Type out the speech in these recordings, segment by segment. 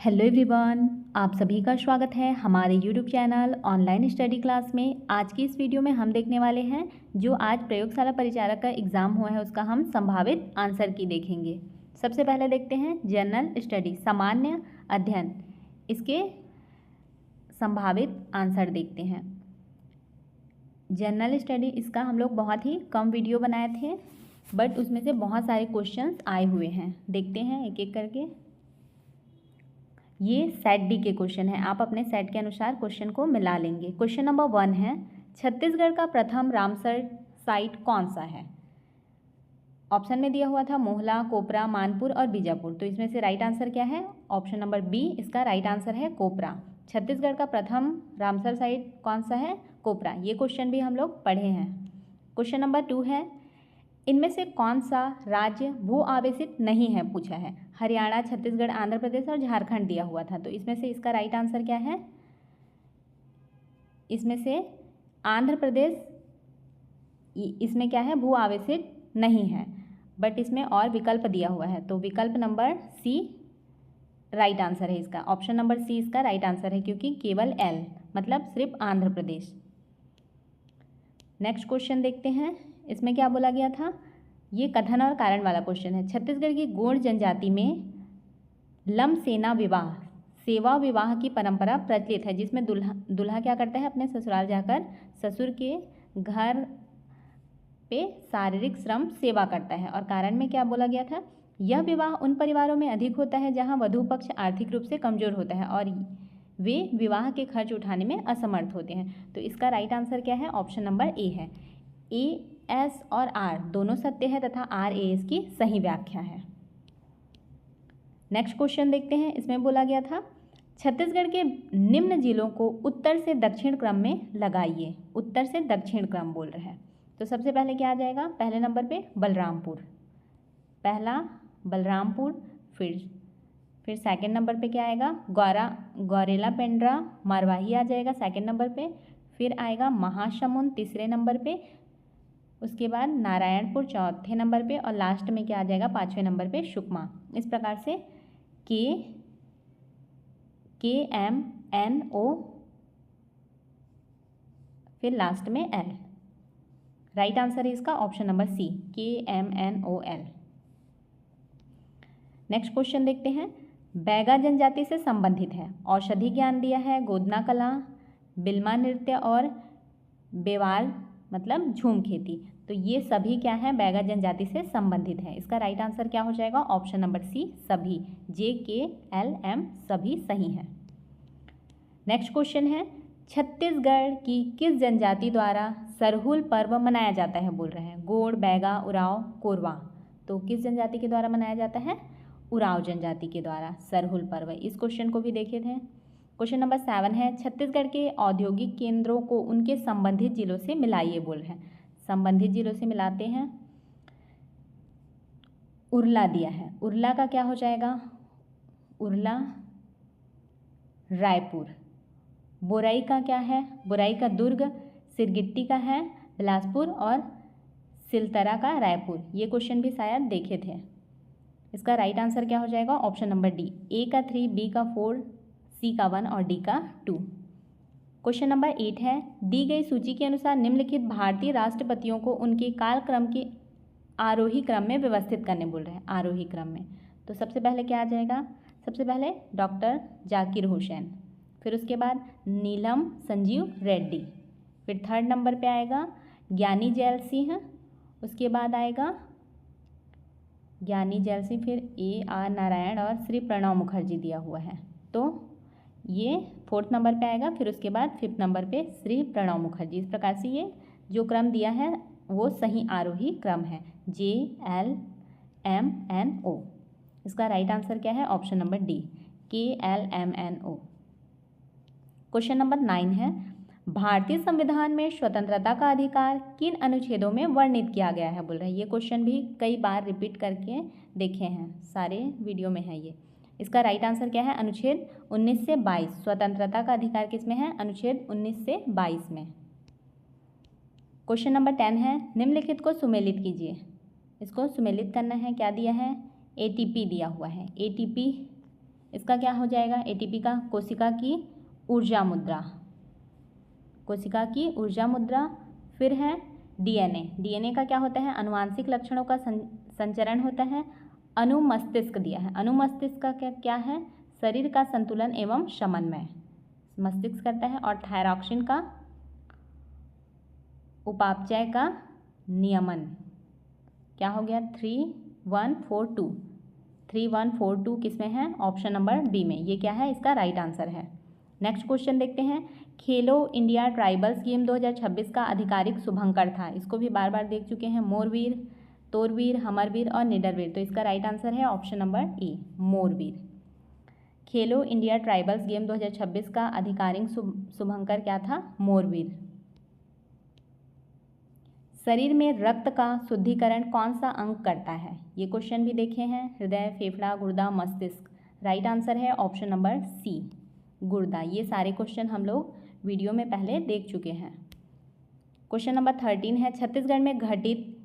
Hello everyone, आप सभी का स्वागत है हमारे YouTube channel online study class में। आज की इस वीडियो में हम देखने वाले हैं जो आज प्रयोगशाला परिचारक का एग्ज़ाम हुआ है उसका हम संभावित आंसर की देखेंगे। सबसे पहले देखते हैं जनरल स्टडी सामान्य अध्ययन, इसके संभावित आंसर देखते हैं। जनरल स्टडी इसका हम लोग बहुत ही कम वीडियो बनाए थे, बट उसमें से बहुत सारे क्वेश्चंस आए हुए हैं। देखते हैं एक एक करके। ये सेट डी के क्वेश्चन है, आप अपने सेट के अनुसार क्वेश्चन को मिला लेंगे। क्वेश्चन नंबर 1 है, छत्तीसगढ़ का प्रथम रामसर साइट कौन सा है? ऑप्शन में दिया हुआ था मोहला, कोपरा, मानपुर और बीजापुर। तो इसमें से राइट आंसर क्या है? ऑप्शन नंबर बी इसका राइट आंसर है, कोपरा। छत्तीसगढ़ का प्रथम रामसर साइट कौन सा है? कोपरा। ये क्वेश्चन भी हम लोग पढ़े हैं। क्वेश्चन नंबर 2 है, इनमें से कौन सा राज्य भू आवेशित नहीं है? पूछा है। हरियाणा, छत्तीसगढ़, आंध्र प्रदेश और झारखंड दिया हुआ था। तो इसमें से इसका राइट आंसर क्या है? इसमें से आंध्र प्रदेश, इसमें क्या है? भू आवेशित नहीं है, बट इसमें और विकल्प दिया हुआ है। तो विकल्प नंबर सी राइट आंसर है इसका। ऑप्शन नंबर सी इसका राइट आंसर है, क्योंकि केवल एल मतलब सिर्फ आंध्र प्रदेश। नेक्स्ट क्वेश्चन देखते हैं, इसमें क्या बोला गया था? ये कथन और कारण वाला क्वेश्चन है। छत्तीसगढ़ की गोंड जनजाति में लम सेना विवाह सेवा विवाह की परंपरा प्रचलित है, जिसमें दूल्हा क्या करता है? अपने ससुराल जाकर ससुर के घर पे शारीरिक श्रम सेवा करता है। और कारण में क्या बोला गया था? यह विवाह उन परिवारों में अधिक होता है जहां वधू पक्ष आर्थिक रूप से कमजोर होता है और वे विवाह के खर्च उठाने में असमर्थ होते हैं। तो इसका राइट आंसर क्या है? ऑप्शन नंबर ए है। ए, एस और आर दोनों सत्य है तथा आर ए एस की सही व्याख्या है। नेक्स्ट क्वेश्चन देखते हैं, इसमें बोला गया था छत्तीसगढ़ के निम्न जिलों को उत्तर से दक्षिण क्रम में लगाइए। उत्तर से दक्षिण क्रम बोल रहे हैं, तो सबसे पहले क्या आ जाएगा? पहले नंबर पे बलरामपुर, पहला बलरामपुर। फिर सेकंड नंबर पे क्या आएगा? गौरेला पेंड्रा मरवाही आ जाएगा सेकंड नंबर पे। फिर आएगा महासमुंद तीसरे नंबर पे, उसके बाद नारायणपुर चौथे नंबर पे, और लास्ट में क्या आ जाएगा? पाँचवें नंबर पे सुकमा। इस प्रकार से KMNO, फिर लास्ट में L। राइट आंसर है इसका option number C, KMNOL। Next question देखते हैं, बैगा जनजाति से संबंधित है। औषधि ज्ञान दिया है, गोदना कला, बिल्मा नृत्य और बेवार मतलब झूम खेती। तो ये सभी क्या है? बैगा जनजाति से संबंधित है। इसका राइट आंसर क्या हो जाएगा? ऑप्शन नंबर सी सभी, JKLM सभी सही है। नेक्स्ट क्वेश्चन है, छत्तीसगढ़ की किस जनजाति द्वारा सरहुल पर्व मनाया जाता है? बोल रहे हैं गोंड, बैगा, उराव, कोरवा। तो किस जनजाति के द्वारा मनाया जाता है? उराव जनजाति के द्वारा सरहुल पर्व। इस क्वेश्चन को भी देखे थे। क्वेश्चन नंबर 7 है, छत्तीसगढ़ के औद्योगिक केंद्रों को उनके संबंधित जिलों से मिलाइए। बोल रहे हैं संबंधित जिलों से मिलाते हैं। उरला दिया है, उरला का क्या हो जाएगा? उरला रायपुर। बोराई का क्या है? बोराई का दुर्ग। सिरगिट्टी का है बिलासपुर और सिलतरा का रायपुर। ये क्वेश्चन भी शायद देखे थे। इसका राइट आंसर क्या हो जाएगा? ऑप्शन नंबर डी, ए का 3, बी का 4, सी का 1 और डी का 2। क्वेश्चन नंबर 8 है, दी गई सूची के अनुसार निम्नलिखित भारतीय राष्ट्रपतियों को उनके कालक्रम के आरोही क्रम में व्यवस्थित करने बोल रहे हैं। आरोही क्रम में तो सबसे पहले क्या आ जाएगा? सबसे पहले डॉक्टर जाकिर हुसैन, फिर उसके बाद नीलम संजीव रेड्डी, फिर थर्ड नंबर पे आएगा ज्ञानी जैल सिंह, उसके बाद आएगा ज्ञानी जैल सिंह, फिर AR नारायण और श्री प्रणब मुखर्जी दिया हुआ है। तो ये फोर्थ नंबर पे आएगा, फिर उसके बाद फिफ्थ नंबर पे श्री प्रणब मुखर्जी। इस प्रकार से ये जो क्रम दिया है वो सही आरोही क्रम है, JLMNO। इसका राइट आंसर क्या है? Option number D, KLMNO। Question number 9 है, भारतीय संविधान में स्वतंत्रता का अधिकार किन अनुच्छेदों में वर्णित किया गया है? बोल रहे हैं ये क्वेश्चन भी कई बार रिपीट करके देखे हैं, सारे वीडियो में है ये। इसका राइट आंसर क्या है? अनुच्छेद 19 से 22। स्वतंत्रता का अधिकार किस में है? अनुच्छेद 19 से 22 में। क्वेश्चन नंबर 10 है, निम्नलिखित को सुमेलित कीजिए। इसको सुमेलित करना है, क्या दिया है? ATP दिया हुआ है। ATP इसका क्या हो जाएगा? एटीपी का कोशिका की ऊर्जा मुद्रा, कोशिका की ऊर्जा मुद्रा। फिर है डीएनए। डीएनए का क्या होता है? अनुवांशिक लक्षणों का संचरण होता है। अनुमस्तिष्क दिया है। अनुमस्तिष्क का क्या है? शरीर का संतुलन एवं समन्वय मस्तिष्क करता है। और थायरॉक्सिन का उपापचय का नियमन। क्या हो गया? 3142। 3142 किसमें है? ऑप्शन नंबर बी में। ये क्या है? इसका राइट आंसर है। नेक्स्ट क्वेश्चन देखते हैं। खेलो इंडिया ट्राइबल्स गेम 2026 का आधिकारिक शुभंकर था। इसको भी बार बार देख चुके हैं। मोरवीर, तोरवीर, हमरवीर और निडरवीर। तो इसका राइट आंसर है ऑप्शन नंबर ए, मोरवीर। खेलो इंडिया ट्राइबल्स गेम 2026 का आधिकारिक शुभंकर क्या था? मोरवीर। शरीर में रक्त का शुद्धिकरण कौन सा अंग करता है? ये क्वेश्चन भी देखे हैं। हृदय, फेफड़ा, गुर्दा, मस्तिष्क। राइट आंसर है ऑप्शन नंबर सी, गुर्दा। ये सारे क्वेश्चन हम लोग वीडियो में पहले देख चुके हैं। क्वेश्चन नंबर 13 है। छत्तीसगढ़ में घटित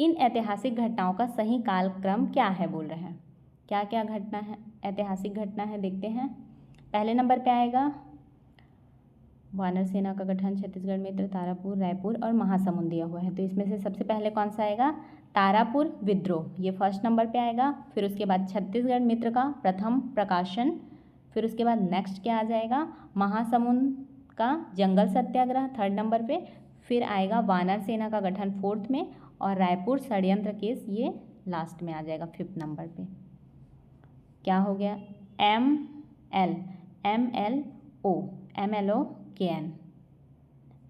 इन ऐतिहासिक घटनाओं का सही कालक्रम क्या है? बोल रहे हैं। क्या क्या घटना है? ऐतिहासिक घटना है, देखते हैं। पहले नंबर पे आएगा वानर सेना का गठन, छत्तीसगढ़ मित्र, तारापुर, रायपुर और महासमुंद दिया हुआ है। तो इसमें से सबसे पहले कौन सा आएगा? तारापुर विद्रोह, ये फर्स्ट नंबर पे आएगा। फिर उसके बाद छत्तीसगढ़ मित्र का प्रथम प्रकाशन। फिर उसके बाद नेक्स्ट क्या आ जाएगा? महासमुंद का जंगल सत्याग्रह थर्ड नंबर पे। फिर आएगा वानर सेना का गठन फोर्थ में। और रायपुर षड्यंत्र केस ये लास्ट में आ जाएगा फिफ्थ नंबर पे। क्या हो गया?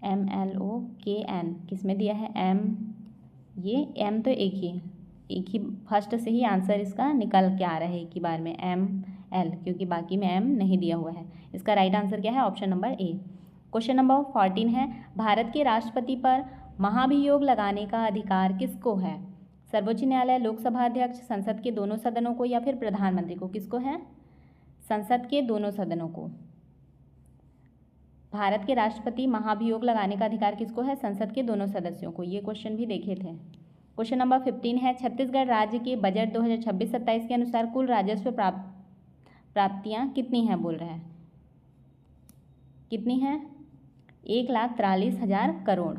MLO किस में दिया है? ये एम तो एक ही फर्स्ट से ही आंसर इसका निकल के आ रहा है एक ही बार में, ML, क्योंकि बाकी में M नहीं दिया हुआ है। इसका राइट आंसर क्या है? ऑप्शन नंबर ए। क्वेश्चन नंबर 14 है। भारत के राष्ट्रपति पर महाभियोग लगाने का अधिकार किसको है? सर्वोच्च न्यायालय, लोकसभा अध्यक्ष, संसद के दोनों सदनों को या फिर प्रधानमंत्री को? किसको है? संसद के दोनों सदनों को। भारत के राष्ट्रपति महाभियोग लगाने का अधिकार किसको है? संसद के दोनों सदस्यों को। ये क्वेश्चन भी देखे थे। क्वेश्चन नंबर 15 है। छत्तीसगढ़ राज्य के बजट 2026-27 के अनुसार कुल राजस्व प्राप्तियां कितनी हैं? बोल रहे हैं। कितनी है? 1,43,000 करोड़।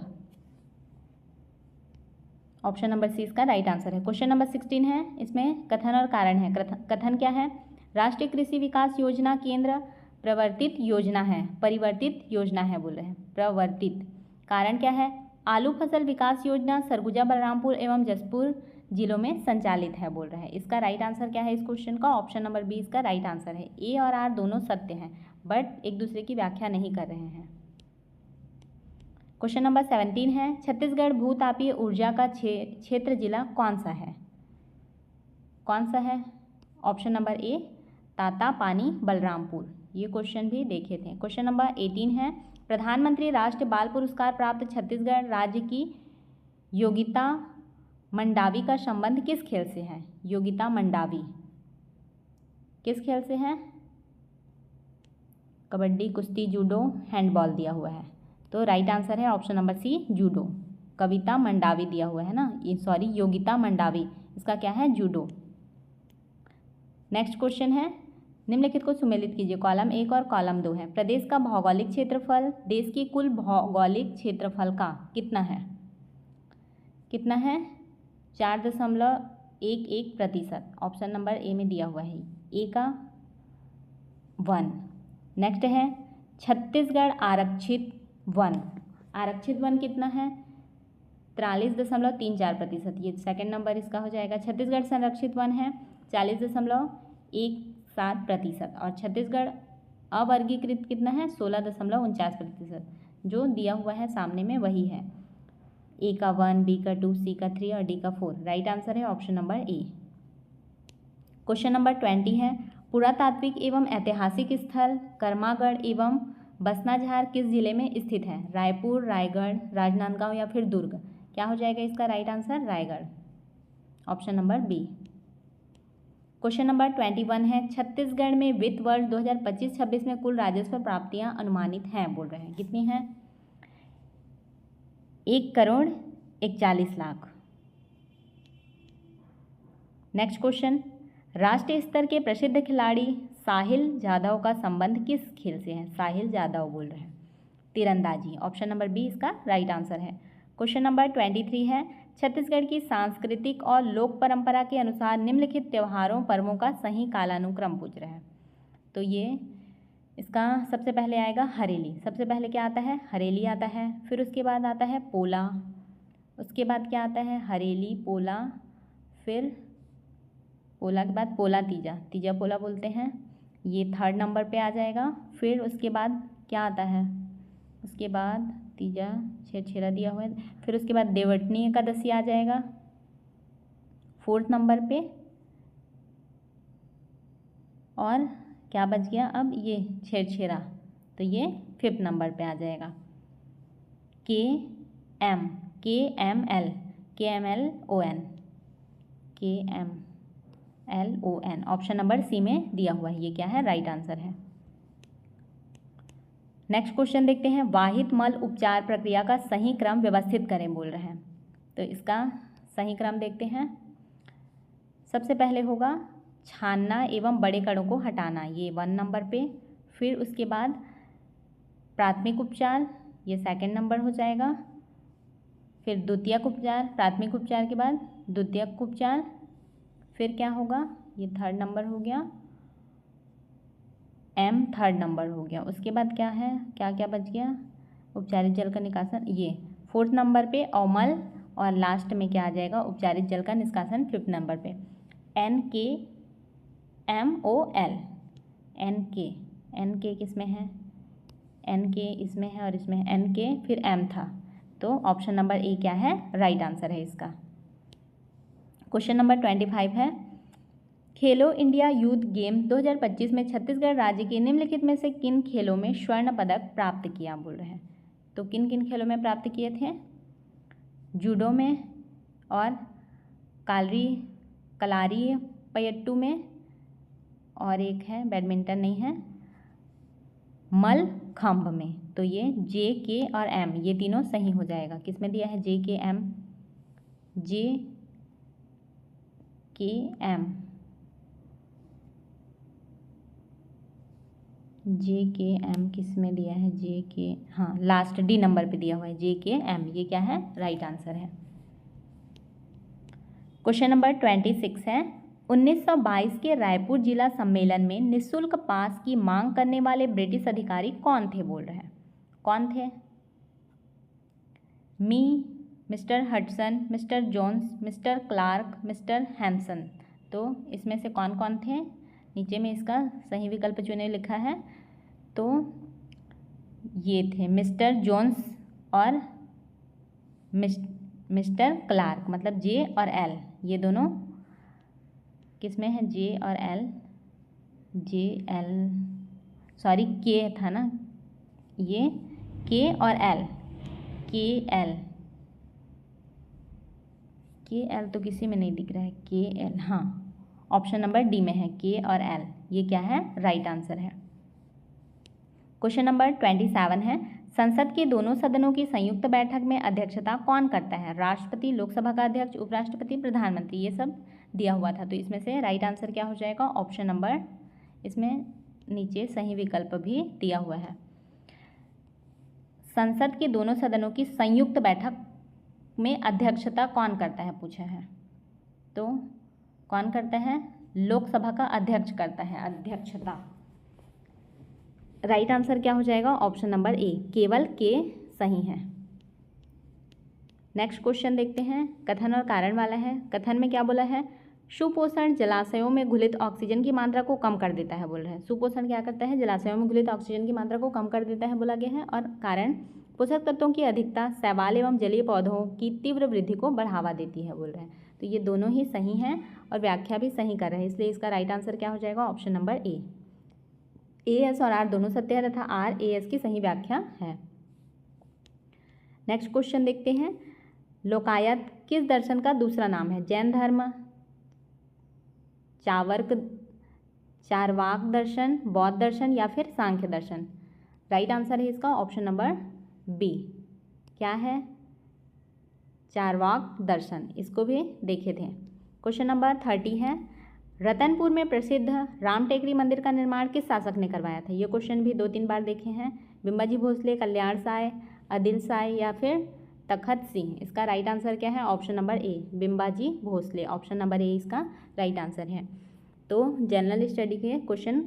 ऑप्शन नंबर सी इसका राइट आंसर है। क्वेश्चन नंबर 16 है। इसमें कथन और कारण है। कथन क्या है? राष्ट्रीय कृषि विकास योजना केंद्र प्रवर्तित योजना है, परिवर्तित योजना है बोल रहे हैं, प्रवर्तित। कारण क्या है? आलू फसल विकास योजना सरगुजा, बलरामपुर एवं जशपुर जिलों में संचालित है बोल रहे हैं। इसका राइट आंसर क्या है इस क्वेश्चन का? ऑप्शन नंबर बी इसका राइट आंसर है। ए और आर दोनों सत्य हैं, बट एक दूसरे की व्याख्या नहीं कर रहे हैं। क्वेश्चन नंबर 17 है। छत्तीसगढ़ भूतापीय ऊर्जा का क्षेत्र जिला कौन सा है? कौन सा है? ऑप्शन नंबर ए, तातापानी, बलरामपुर। ये क्वेश्चन भी देखे थे। क्वेश्चन नंबर 18 है। प्रधानमंत्री राष्ट्रीय बाल पुरस्कार प्राप्त छत्तीसगढ़ राज्य की योगिता मंडावी का संबंध किस खेल से है? योगिता मंडावी किस खेल से है? कबड्डी, कुश्ती, जूडो, हैंडबॉल दिया हुआ है। तो राइट आंसर है ऑप्शन नंबर सी, जूडो। कविता मंडावी दिया हुआ है ना, ये सॉरी योगिता मंडावी, इसका क्या है? जूडो। नेक्स्ट क्वेश्चन है। निम्नलिखित को सुमेलित कीजिए। कॉलम 1 और कॉलम 2 है। प्रदेश का भौगोलिक क्षेत्रफल देश की कुल भौगोलिक क्षेत्रफल का कितना है? कितना है? 4.11%। ऑप्शन नंबर ए में दिया हुआ है, ए का 1। नेक्स्ट है छत्तीसगढ़ आरक्षित वन। आरक्षित वन कितना है? 43.34%। ये सेकंड नंबर इसका हो जाएगा। छत्तीसगढ़ संरक्षित वन है 40.17%। और छत्तीसगढ़ अवर्गीकृत कितना है? 16.49%। जो दिया हुआ है सामने में वही है। ए का 1, बी का 2, सी का 3 और डी का 4। राइट आंसर है ऑप्शन नंबर ए। क्वेश्चन नंबर 20 है। पुरातात्विक एवं ऐतिहासिक स्थल कर्मागढ़ एवं बसनाझार किस जिले में स्थित है? रायपुर, रायगढ़, राजनांदगांव या फिर दुर्ग? क्या हो जाएगा इसका right answer? Raigarh. Option number B. Question number 21 है। छत्तीसगढ़ में वित्त वर्ष 2025-26 में कुल राजस्व प्राप्तियां अनुमानित हैं बोल रहे हैं। कितनी हैं? 1,41,40,00,000। Next question. राष्ट्रीय स्तर के प्रसिद्ध खिलाड़ी साहिल जाधव का संबंध किस खेल से है? साहिल जाधव बोल रहे हैं। तीरंदाजी, ऑप्शन नंबर बी इसका राइट आंसर है। क्वेश्चन नंबर 23 है, छत्तीसगढ़ की सांस्कृतिक और लोक परंपरा के अनुसार निम्नलिखित त्योहारों पर्वों का सही कालानुक्रम पूछ रहा है। तो ये इसका सबसे पहले आएगा हरेली। सबसे पहले क्या आता है? हरेली आता है। फिर उसके बाद आता है पोला। उसके बाद क्या आता है? हरेली, पोला, फिर पोला के बाद पोला तीजा, तीजा पोला बोलते हैं, ये 3rd नंबर पे आ जाएगा। फिर उसके बाद क्या आता है? उसके बाद तीजा छेरा दिया हुआ है। फिर उसके बाद देवटनी एकादशी आ जाएगा 4th नंबर पे। और क्या बच गया अब? ये छेरा, तो ये 5th नंबर पे आ जाएगा। KMLON, ऑप्शन नंबर सी में दिया हुआ है। ये क्या है? राइट आंसर है। नेक्स्ट क्वेश्चन देखते हैं, वाहित मल उपचार प्रक्रिया का सही क्रम व्यवस्थित करें बोल रहे हैं। तो इसका सही क्रम देखते हैं। सबसे पहले होगा छानना एवं बड़े कणों को हटाना, ये 1 नंबर पे। फिर उसके बाद प्राथमिक उपचार, ये 2nd नंबर हो जाएगा। फिर द्वितीयक उपचार, प्राथमिक उपचार के बाद द्वितीयक उपचार। फिर क्या होगा? ये 3rd नंबर हो गया। M 3rd नंबर हो गया। उसके बाद क्या है? क्या क्या बच गया? उपचारित जल का निकासन, ये 4th नंबर पे अवमल। और लास्ट में क्या आ जाएगा? उपचारित जल का निष्कासन 5th नंबर पे। NKMOL, NK किस में है? NK इसमें है और इसमें है NK, फिर M था, तो ऑप्शन नंबर ए क्या है? राइट आंसर है इसका। क्वेश्चन नंबर 25 है, खेलो इंडिया यूथ गेम 2025 में छत्तीसगढ़ राज्य के निम्नलिखित में से किन खेलों में स्वर्ण पदक प्राप्त किया बोल रहे हैं। तो किन किन खेलों में प्राप्त किए थे? जूडो में, और कलारी पयट्टू में, और एक है बैडमिंटन नहीं है, मल खंभ में। तो ये JK और M ये तीनों सही हो जाएगा। किस में दिया है? JKM किस में दिया है? JK, हाँ लास्ट D नंबर पे दिया हुआ है JKM, ये क्या है? राइट आंसर है। क्वेश्चन नंबर 26 है, 1922 के रायपुर जिला सम्मेलन में निःशुल्क पास की मांग करने वाले ब्रिटिश अधिकारी कौन थे बोल रहे हैं। कौन थे? Mister Hudson, mister Jones, mister Clark, mister Hamson. तो इसमें से कौन कौन थे? नीचे में इसका सही विकल्प चुने लिखा है। तो ये थे मिस्टर जोन्स और मिस्टर क्लार्क, मतलब J और L, ये दोनों किस में है? J और L, K था ना, ये K और L, KL तो किसी में नहीं दिख रहा है, KL, हाँ ऑप्शन नंबर D में है K और L, ये क्या है? राइट आंसर है। क्वेश्चन नंबर 27 है, संसद के दोनों सदनों की संयुक्त बैठक में अध्यक्षता कौन करता है? राष्ट्रपति, लोकसभा का अध्यक्ष, उपराष्ट्रपति, प्रधानमंत्री, ये सब दिया हुआ था। तो इसमें से राइट आंसर क्या हो जाएगा? ऑप्शन नंबर, इसमें नीचे सही विकल्प भी दिया हुआ है। संसद के दोनों सदनों की संयुक्त बैठक में अध्यक्षता कौन करता है पूछा है। तो कौन करता है? लोकसभा का अध्यक्ष करता है अध्यक्षता। राइट आंसर क्या हो जाएगा? ऑप्शन नंबर ए, केवल K सही है। नेक्स्ट क्वेश्चन देखते हैं, कथन और कारण वाला है। कथन में क्या बोला है? सुपोषण जलाशयों में घुलित ऑक्सीजन की मात्रा को कम कर देता है बोल रहे हैं। सुपोषण क्या करता है? जलाशयों में घुलित ऑक्सीजन की मात्रा को कम कर देता है बोला गया है। और कारण, पोषक तत्वों की अधिकता शैवाल एवं जलीय पौधों की तीव्र वृद्धि को बढ़ावा देती है बोल रहे हैं। तो ये दोनों ही सही हैं और व्याख्या भी सही कर रहे हैं, इसलिए इसका राइट आंसर क्या हो जाएगा? ऑप्शन नंबर ए। AS और R दोनों सत्य है तथा R AS की सही व्याख्या है। नेक्स्ट क्वेश्चन देखते हैं, लोकायत किस दर्शन का दूसरा नाम है? जैन धर्म, चार्वाक दर्शन, बौद्ध दर्शन या फिर सांख्य दर्शन। राइट आंसर है इसका ऑप्शन नंबर बी। क्या है? चार्वाक दर्शन, इसको भी देखे थे। क्वेश्चन नंबर 30 है, रतनपुर में प्रसिद्ध राम टेकरी मंदिर का निर्माण किस शासक ने करवाया था? ये क्वेश्चन भी 2-3 बार देखे हैं। बिम्बाजी भोसले, कल्याण साय, आदिल साय या फिर तखत सिंह। इसका राइट आंसर क्या है? Option number A, Bimbaji Bhosale. Option number A इसका राइट आंसर है। तो जनरल स्टडी के क्वेश्चन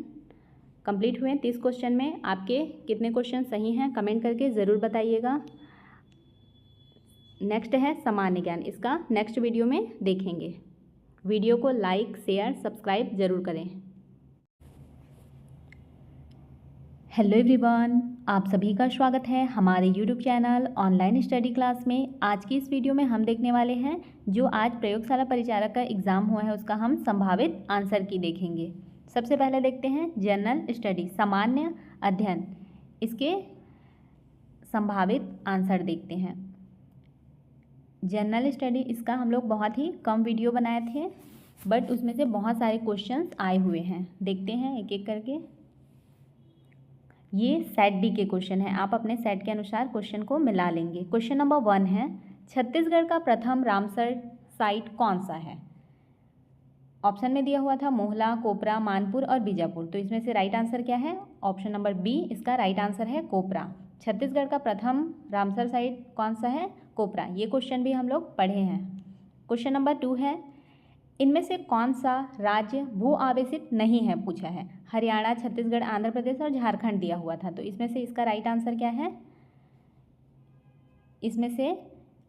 कंप्लीट हुए। 30 क्वेश्चन में आपके कितने क्वेश्चन सही हैं कमेंट करके ज़रूर बताइएगा। नेक्स्ट है सामान्य ज्ञान, इसका नेक्स्ट वीडियो में देखेंगे। वीडियो को लाइक, शेयर, सब्सक्राइब जरूर करें। हेलो एवरीवन, आप सभी का स्वागत है हमारे YouTube channel online study class में। आज की इस वीडियो में हम देखने वाले हैं जो आज प्रयोगशाला परिचारक का एग्ज़ाम हुआ है उसका हम संभावित आंसर की देखेंगे। सबसे पहले देखते हैं जनरल स्टडी, सामान्य अध्ययन, इसके संभावित आंसर देखते हैं। जनरल स्टडी इसका हम लोग बहुत ही कम वीडियो बनाए थे, बट उसमें से बहुत सारे क्वेश्चंस आए हुए हैं। देखते हैं एक एक करके। ये सेट डी के क्वेश्चन है, आप अपने सेट के अनुसार क्वेश्चन को मिला लेंगे। क्वेश्चन नंबर 1 है, छत्तीसगढ़ का प्रथम रामसर साइट कौन सा है? ऑप्शन में दिया हुआ था मोहला, कोपरा, मानपुर और बीजापुर। तो इसमें से राइट आंसर क्या है? ऑप्शन नंबर बी इसका राइट आंसर है, कोपरा। छत्तीसगढ़ का प्रथम रामसर साइट कौन सा है? कोपरा। ये क्वेश्चन भी हम लोग पढ़े हैं। क्वेश्चन नंबर 2 है, इनमें से कौन सा राज्य भू आवेशित नहीं है पूछा है? हरियाणा, छत्तीसगढ़, आंध्र प्रदेश और झारखंड दिया हुआ था। तो इसमें से इसका राइट आंसर क्या है? इसमें से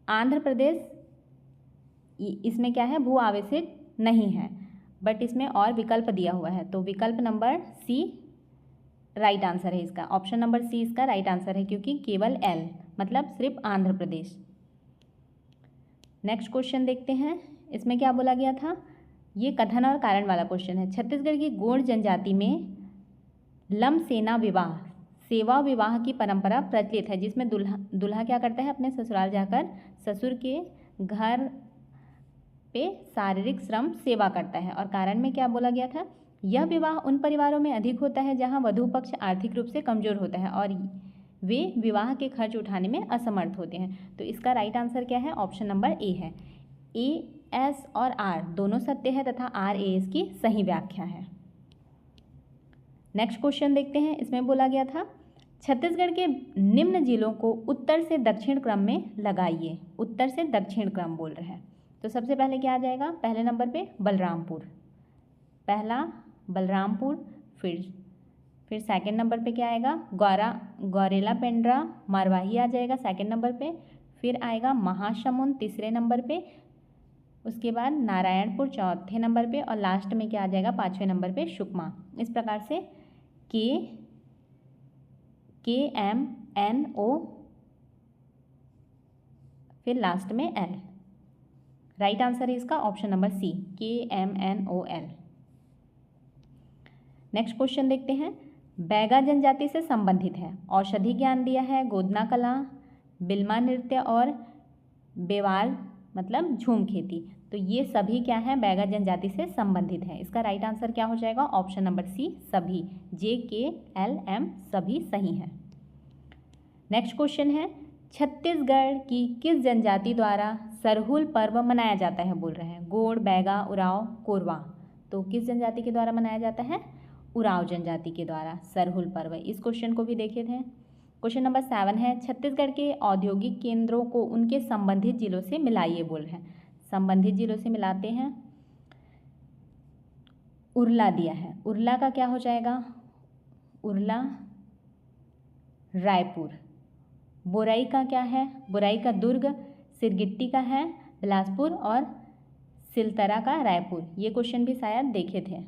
आंध्र प्रदेश, इसमें क्या है? भू आवेशित नहीं है, बट इसमें और विकल्प दिया हुआ है। तो विकल्प नंबर सी राइट आंसर है इसका। ऑप्शन नंबर सी इसका राइट आंसर है, क्योंकि केवल एल मतलब सिर्फ आंध्र प्रदेश। नेक्स्ट क्वेश्चन देखते हैं, इसमें क्या बोला गया था? ये कथन और कारण वाला क्वेश्चन है। छत्तीसगढ़ की गोंड जनजाति में लम सेना विवाह, सेवा विवाह की परंपरा प्रचलित है, जिसमें दूल्हा क्या करता है? अपने ससुराल जाकर ससुर के घर पे शारीरिक श्रम सेवा करता है। और कारण में क्या बोला गया था? यह विवाह उन परिवारों में अधिक होता है जहां वधू पक्ष आर्थिक रूप से कमजोर होता है और वे विवाह के खर्च उठाने में असमर्थ होते हैं। तो इसका राइट आंसर क्या है? ऑप्शन नंबर ए है। ए, एस और आर दोनों सत्य है तथा आर ए एस की सही व्याख्या है। नेक्स्ट क्वेश्चन देखते हैं, इसमें बोला गया था छत्तीसगढ़ के निम्न जिलों को उत्तर से दक्षिण क्रम में लगाइए। उत्तर से दक्षिण क्रम बोल रहे हैं, तो सबसे पहले क्या आ जाएगा? पहले नंबर पे बलरामपुर, पहला बलरामपुर। फिर सेकंड नंबर पे क्या आएगा? गौरेला पेंड्रा मरवाही आ जाएगा सेकंड नंबर पे। फिर आएगा महासमुंद तीसरे नंबर पे, उसके बाद नारायणपुर चौथे नंबर पे और लास्ट में क्या आ जाएगा? 5वें नंबर पे सुकमा। इस प्रकार से के एम एन ओ फिर लास्ट में एल। राइट आंसर है इसका option number C, KMNOL। Next question देखते हैं, बैगा जनजाति से संबंधित है। औषधि ज्ञान दिया है, गोदना कला, बिल्मा नृत्य और बेवार मतलब झूम खेती। तो ये सभी क्या है? बैगा जनजाति से संबंधित है। इसका राइट आंसर क्या हो जाएगा? ऑप्शन नंबर सी, सभी, JKLM सभी सही है। नेक्स्ट क्वेश्चन है, छत्तीसगढ़ की किस जनजाति द्वारा सरहुल पर्व मनाया जाता है? बोल रहे हैं गोंड, बैगा, उराव, कोरवा। तो किस जनजाति के द्वारा मनाया जाता है? उराव जनजाति के द्वारा सरहुल पर्व। इस क्वेश्चन को भी देखे थे। क्वेश्चन नंबर 7 है, छत्तीसगढ़ के औद्योगिक केंद्रों को उनके संबंधित जिलों से मिलाइए। बोल रहे हैं संबंधित जिलों से मिलाते हैं। उरला दिया है, उरला का क्या हो जाएगा? उरला रायपुर। बोराई का क्या है? बोराई का दुर्ग। सिरगिट्टी का है बिलासपुर और सिलतरा का रायपुर। ये क्वेश्चन भी शायद देखे थे।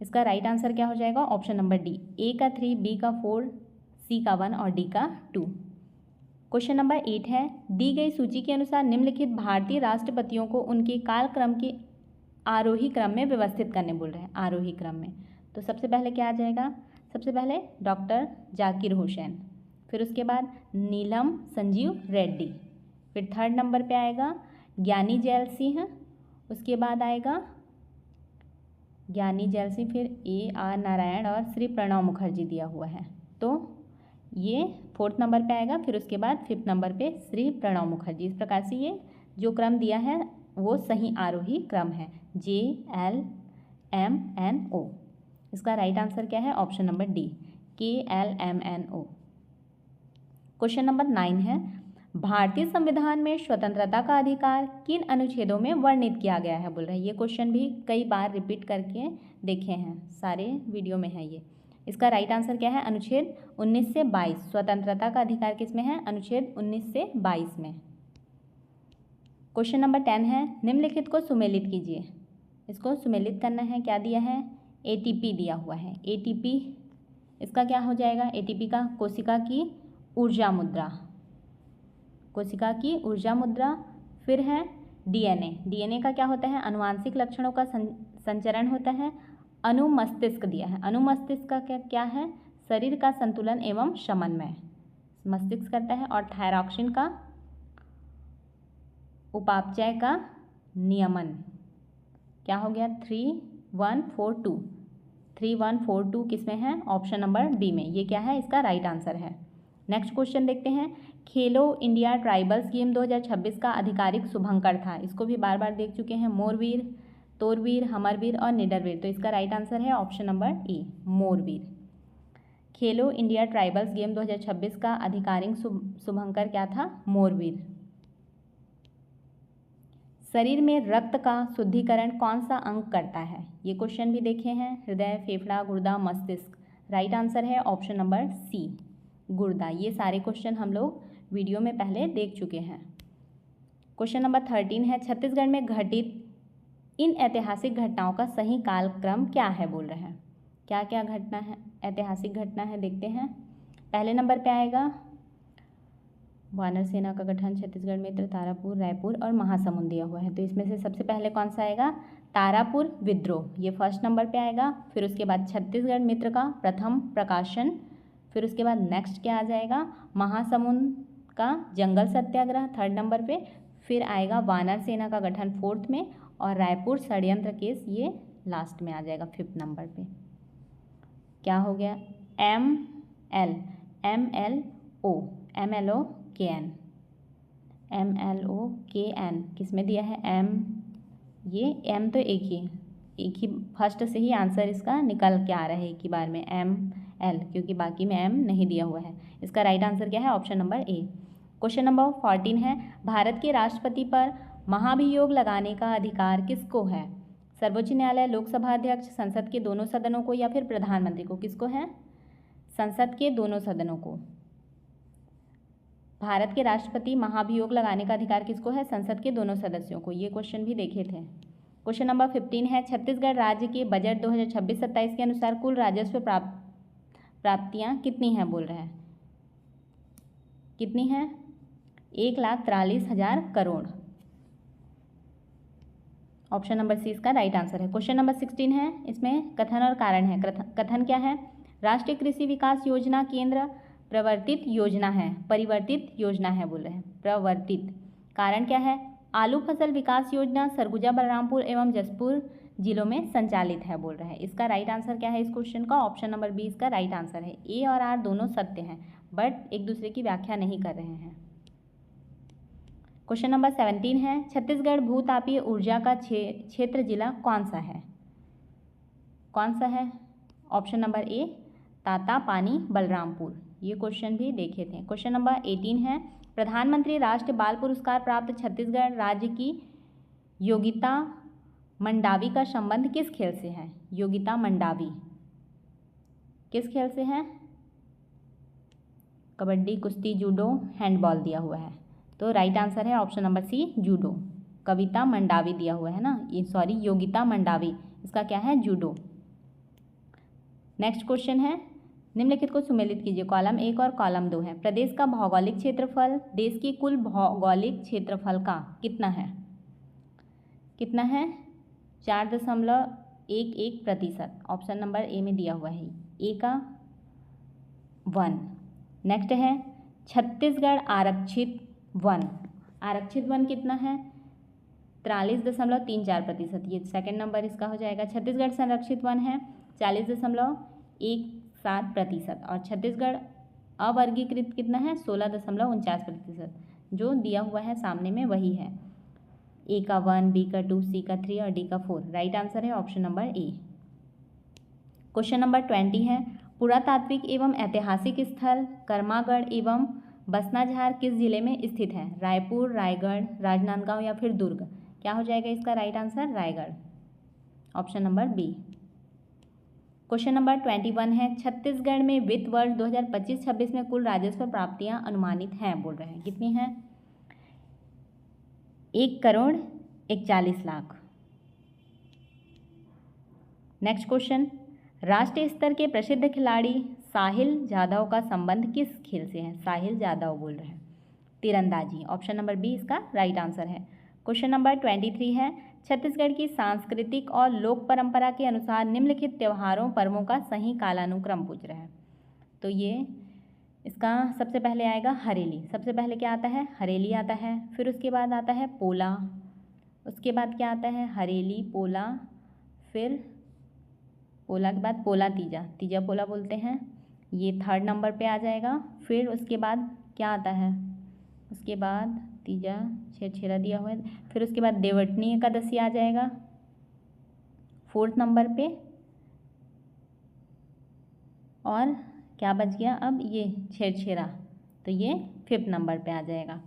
इसका राइट आंसर क्या हो जाएगा? ऑप्शन नंबर डी, ए का 3, बी का 4, सी का 1 और डी का 2। क्वेश्चन नंबर 8 है, दी गई सूची के अनुसार निम्नलिखित भारतीय राष्ट्रपतियों को उनके कालक्रम के आरोही क्रम में व्यवस्थित करने बोल रहे हैं। आरोही क्रम में तो सबसे पहले क्या आ जाएगा? सबसे पहले डॉक्टर जाकिर हुसैन, फिर उसके बाद नीलम संजीव रेड्डी, फिर थर्ड नंबर पे आएगा ज्ञानी जैल सिंह, उसके बाद आएगा ज्ञानी जैल सिंह, फिर AR नारायण और श्री प्रणव मुखर्जी दिया हुआ है। तो ये फोर्थ नंबर पे आएगा, फिर उसके बाद फिफ्थ नंबर पे श्री प्रणव मुखर्जी। इस प्रकार से ये जो क्रम दिया है वो सही आरोही क्रम है। JL KLMNO। इसका राइट आंसर क्या है? Option number D, KLMNO। Question number 9 है, भारतीय संविधान में स्वतंत्रता का अधिकार किन अनुच्छेदों में वर्णित किया गया है? बोल रहे हैं। ये क्वेश्चन भी कई बार रिपीट करके देखे हैं, सारे वीडियो में है ये। इसका राइट आंसर क्या है? अनुच्छेद 19 से 22। स्वतंत्रता का अधिकार किस में है? अनुच्छेद 19 से 22 में। क्वेश्चन नंबर 10 है, निम्नलिखित को सुमेलित कीजिए। इसको सुमेलित करना है। क्या दिया है? ATP दिया हुआ है। ATP इसका क्या हो जाएगा? ATP का कोशिका की ऊर्जा मुद्रा, कोशिका की ऊर्जा मुद्रा। फिर है DNA का क्या होता है? आनुवांशिक लक्षणों का संचरण होता है। अनुमस्तिष्क दिया है। अनुमस्तिष्क का क्या है? शरीर का संतुलन एवं समन्वय मस्तिष्क करता है। और थायरॉक्सिन का उपापचय का नियमन। क्या हो गया? 3142। 3142 किस में है? ऑप्शन नंबर बी में। ये क्या है? इसका राइट आंसर है। नेक्स्ट क्वेश्चन देखते हैं, खेलो इंडिया ट्राइबल्स गेम 2026 का आधिकारिक शुभंकर था। इसको भी बार बार देख चुके हैं। मोरवीर, तोरवीर, हमरवीर और निडरवीर। तो इसका राइट आंसर है ऑप्शन नंबर ए, मोरवीर। खेलो इंडिया ट्राइबल्स गेम 2026 का आधिकारिक शुभंकर क्या था? मोरवीर। शरीर में रक्त का शुद्धिकरण कौन सा अंग करता है? ये क्वेश्चन भी देखे हैं। हृदय, फेफड़ा, गुर्दा, मस्तिष्क। राइट आंसर है ऑप्शन नंबर सी, गुर्दा। ये सारे क्वेश्चन हम लोग वीडियो में पहले देख चुके हैं। क्वेश्चन नंबर 13 है, छत्तीसगढ़ में घटित इन ऐतिहासिक घटनाओं का सही कालक्रम क्या है? बोल रहे हैं। क्या क्या घटना है? ऐतिहासिक घटना है, देखते हैं। पहले नंबर पे आएगा वानर सेना का गठन, छत्तीसगढ़ मित्र, तारापुर, रायपुर और महासमुंद दिया हुआ है। तो इसमें से सबसे पहले कौन सा आएगा? तारापुर विद्रोह, ये फर्स्ट नंबर पे आएगा। फिर उसके बाद छत्तीसगढ़ मित्र का प्रथम प्रकाशन। फिर उसके बाद नेक्स्ट क्या आ जाएगा? महासमुंद का जंगल सत्याग्रह थर्ड नंबर पे। फिर आएगा वानर सेना का गठन फोर्थ में, और रायपुर षड्यंत्र केस ये लास्ट में आ जाएगा फिफ्थ नंबर पे। क्या हो गया? MLO किस में दिया है? ये एम तो एक ही फर्स्ट से ही आंसर इसका निकल के आ रहा है एक ही बार में, ML, क्योंकि बाकी में M नहीं दिया हुआ है। इसका राइट आंसर क्या है? ऑप्शन नंबर ए। क्वेश्चन नंबर 14 है, भारत के राष्ट्रपति पर महाभियोग लगाने का अधिकार किसको है? सर्वोच्च न्यायालय, लोकसभा अध्यक्ष, संसद के दोनों सदनों को या फिर प्रधानमंत्री को? किसको है? संसद के दोनों सदनों को। भारत के राष्ट्रपति महाभियोग लगाने का अधिकार किसको है? संसद के दोनों सदस्यों को। ये क्वेश्चन भी देखे थे। क्वेश्चन नंबर 15 है, छत्तीसगढ़ राज्य के बजट 2026-27 के अनुसार कुल राजस्व प्राप्तियां कितनी हैं? बोल रहे हैं। कितनी है? 1,43,000 करोड़। ऑप्शन नंबर सी इसका राइट आंसर है। क्वेश्चन नंबर 16 है, इसमें कथन और कारण है। कथन क्या है? राष्ट्रीय कृषि विकास योजना केंद्र प्रवर्तित योजना है, परिवर्तित योजना है बोल रहे हैं, प्रवर्तित। कारण क्या है? आलू फसल विकास योजना सरगुजा, बलरामपुर एवं जसपुर जिलों में संचालित है बोल रहे हैं। इसका राइट आंसर क्या है इस क्वेश्चन का? ऑप्शन नंबर बी इसका राइट आंसर है। ए और आर दोनों सत्य हैं, बट एक दूसरे की व्याख्या नहीं कर रहे हैं। क्वेश्चन नंबर 17 है, छत्तीसगढ़ भूतापीय ऊर्जा का क्षेत्र जिला कौन सा है? कौन सा है? ऑप्शन नंबर ए, तातापानी, बलरामपुर। ये क्वेश्चन भी देखे थे। क्वेश्चन नंबर 18 है, प्रधानमंत्री राष्ट्रीय बाल पुरस्कार प्राप्त छत्तीसगढ़ राज्य की योगिता मंडावी का संबंध किस खेल से है? योगिता मंडावी किस खेल से है? कबड्डी, कुश्ती, जूडो, हैंडबॉल दिया हुआ है। तो राइट आंसर है ऑप्शन नंबर सी, जूडो। कविता मंडावी दिया हुआ है ना, ये सॉरी योगिता मंडावी, इसका क्या है? जूडो। नेक्स्ट क्वेश्चन है, निम्नलिखित को सुमेलित कीजिए। कॉलम 1 और कॉलम 2 है। प्रदेश का भौगोलिक क्षेत्रफल देश की कुल भौगोलिक क्षेत्रफल का कितना है? कितना है? 4.11%। ऑप्शन नंबर ए में दिया हुआ है, ए का 1। नेक्स्ट है, छत्तीसगढ़ आरक्षित वन। आरक्षित वन कितना है? 43.34%। ये सेकंड नंबर इसका हो जाएगा। छत्तीसगढ़ संरक्षित वन है 40.17%। और छत्तीसगढ़ अवर्गीकृत कितना है? 16.49%। जो दिया हुआ है सामने में वही है। ए का 1, बी का 2, सी का 3 और डी का 4। राइट आंसर है ऑप्शन नंबर ए। क्वेश्चन नंबर 20 है, पुरातात्विक एवं ऐतिहासिक स्थल कर्मागढ़ एवं बसनाझार किस जिले में स्थित है? रायपुर, रायगढ़, राजनांदगांव या फिर दुर्ग? क्या हो जाएगा इसका right answer? Raigarh, option number B. Question number 21 है, छत्तीसगढ़ में वित्त वर्ष 2025-26 में कुल राजस्व प्राप्तियां अनुमानित हैं, बोल रहे हैं कितनी हैं? 1,41,40,00,000। नेक्स्ट क्वेश्चन, राष्ट्रीय स्तर के प्रसिद्ध खिलाड़ी साहिल जाधव का संबंध किस खेल से है? साहिल जाधव बोल रहे हैं तीरंदाजी, ऑप्शन नंबर बी इसका राइट आंसर है। क्वेश्चन नंबर 23 है, छत्तीसगढ़ की सांस्कृतिक और लोक परंपरा के अनुसार निम्नलिखित त्योहारों पर्वों का सही कालानुक्रम पूछ रहा है। तो ये इसका सबसे पहले आएगा हरेली। सबसे पहले क्या आता है? हरेली आता है, फिर उसके बाद आता है पोला, उसके बाद क्या आता है? हरेली, पोला, फिर पोला के बाद पोला तीजा, तीजा पोला बोलते हैं, ये 3rd नंबर पे आ जाएगा। फिर उसके बाद क्या आता है? उसके बाद तीजा छेरा दिया हुआ है, फिर उसके बाद देवटनी एकादशी आ जाएगा 4th नंबर पे, और क्या बच गया अब? ये छेरा, तो ये 5th नंबर पे आ जाएगा।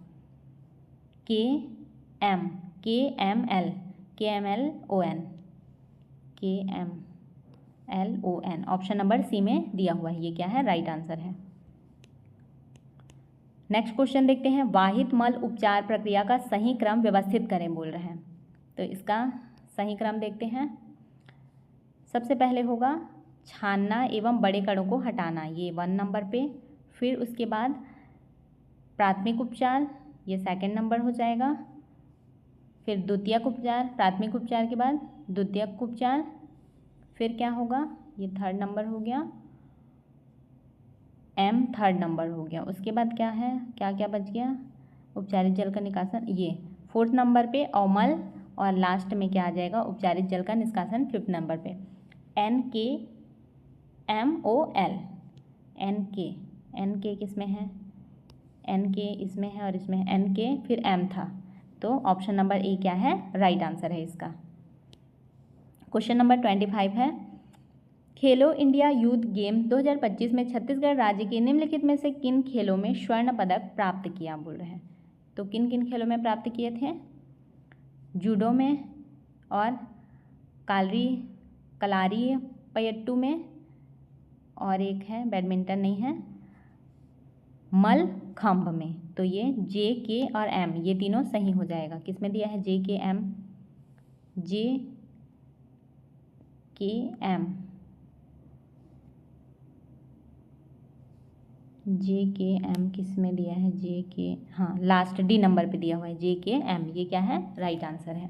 KMLON, ऑप्शन नंबर सी में दिया हुआ है, ये क्या है? राइट आंसर है। नेक्स्ट क्वेश्चन देखते हैं, वाहित मल उपचार प्रक्रिया का सही क्रम व्यवस्थित करें, बोल रहे हैं। तो इसका सही क्रम देखते हैं। सबसे पहले होगा छानना एवं बड़े कणों को हटाना, ये 1 नंबर पे। फिर उसके बाद प्राथमिक उपचार, ये 2nd नंबर हो जाएगा। फिर द्वितीयक उपचार, प्राथमिक उपचार के बाद द्वितीयक उपचार, फिर क्या होगा? ये 3rd नंबर हो गया, M 3rd नंबर हो गया। उसके बाद क्या है? क्या क्या बच गया? उपचारित जल का निकासन, ये 4th नंबर पे औमल, और लास्ट में क्या आ जाएगा? उपचारित जल का निष्कासन 5th नंबर पे। NKMOL, NK किस में है? NK इसमें है और इसमें है NK, फिर M था, तो ऑप्शन नंबर ए क्या है? राइट आंसर है इसका। क्वेश्चन नंबर 25 है, खेलो इंडिया यूथ गेम 2025 में छत्तीसगढ़ राज्य के निम्नलिखित में से किन खेलों में स्वर्ण पदक प्राप्त किया, बोल रहे हैं। तो किन किन खेलों में प्राप्त किए थे? जूडो में, और कलारी पयट्टू में, और एक है बैडमिंटन नहीं है, मलखंभ में। तो ये J, K और M, ये तीनों सही हो जाएगा। किस में दिया है? J, K, M, J, K, M, J, K, M किस में दिया है? J, K, हाँ लास्ट D नंबर पे दिया हुआ है, J, K, M, ये क्या है? राइट आंसर है।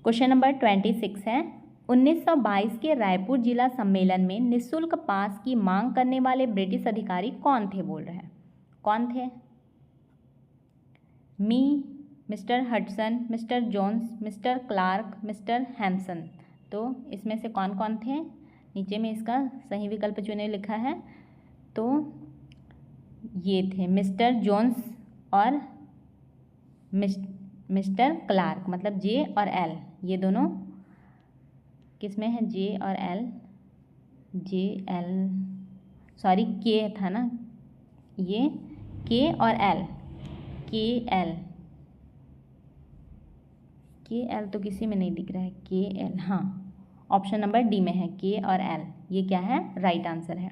क्वेश्चन नंबर 26 है, 1922 के रायपुर जिला सम्मेलन में निःशुल्क पास की मांग करने वाले ब्रिटिश अधिकारी कौन थे, बोल रहे हैं। कौन थे? Mister Hudson, mister Jones, mister Clark, mister Hamson. तो इसमें से कौन कौन थे? नीचे में इसका सही विकल्प चुने लिखा है, तो ये थे मिस्टर जोन्स और मिस्टर क्लार्क, मतलब J और L, ये दोनों किस में है? J और L, J L, sorry K था ना, ये K और L, K L तो किसी में नहीं दिख रहा है, K L, हाँ ऑप्शन नंबर डी में है K और L, ये क्या है? राइट आंसर है।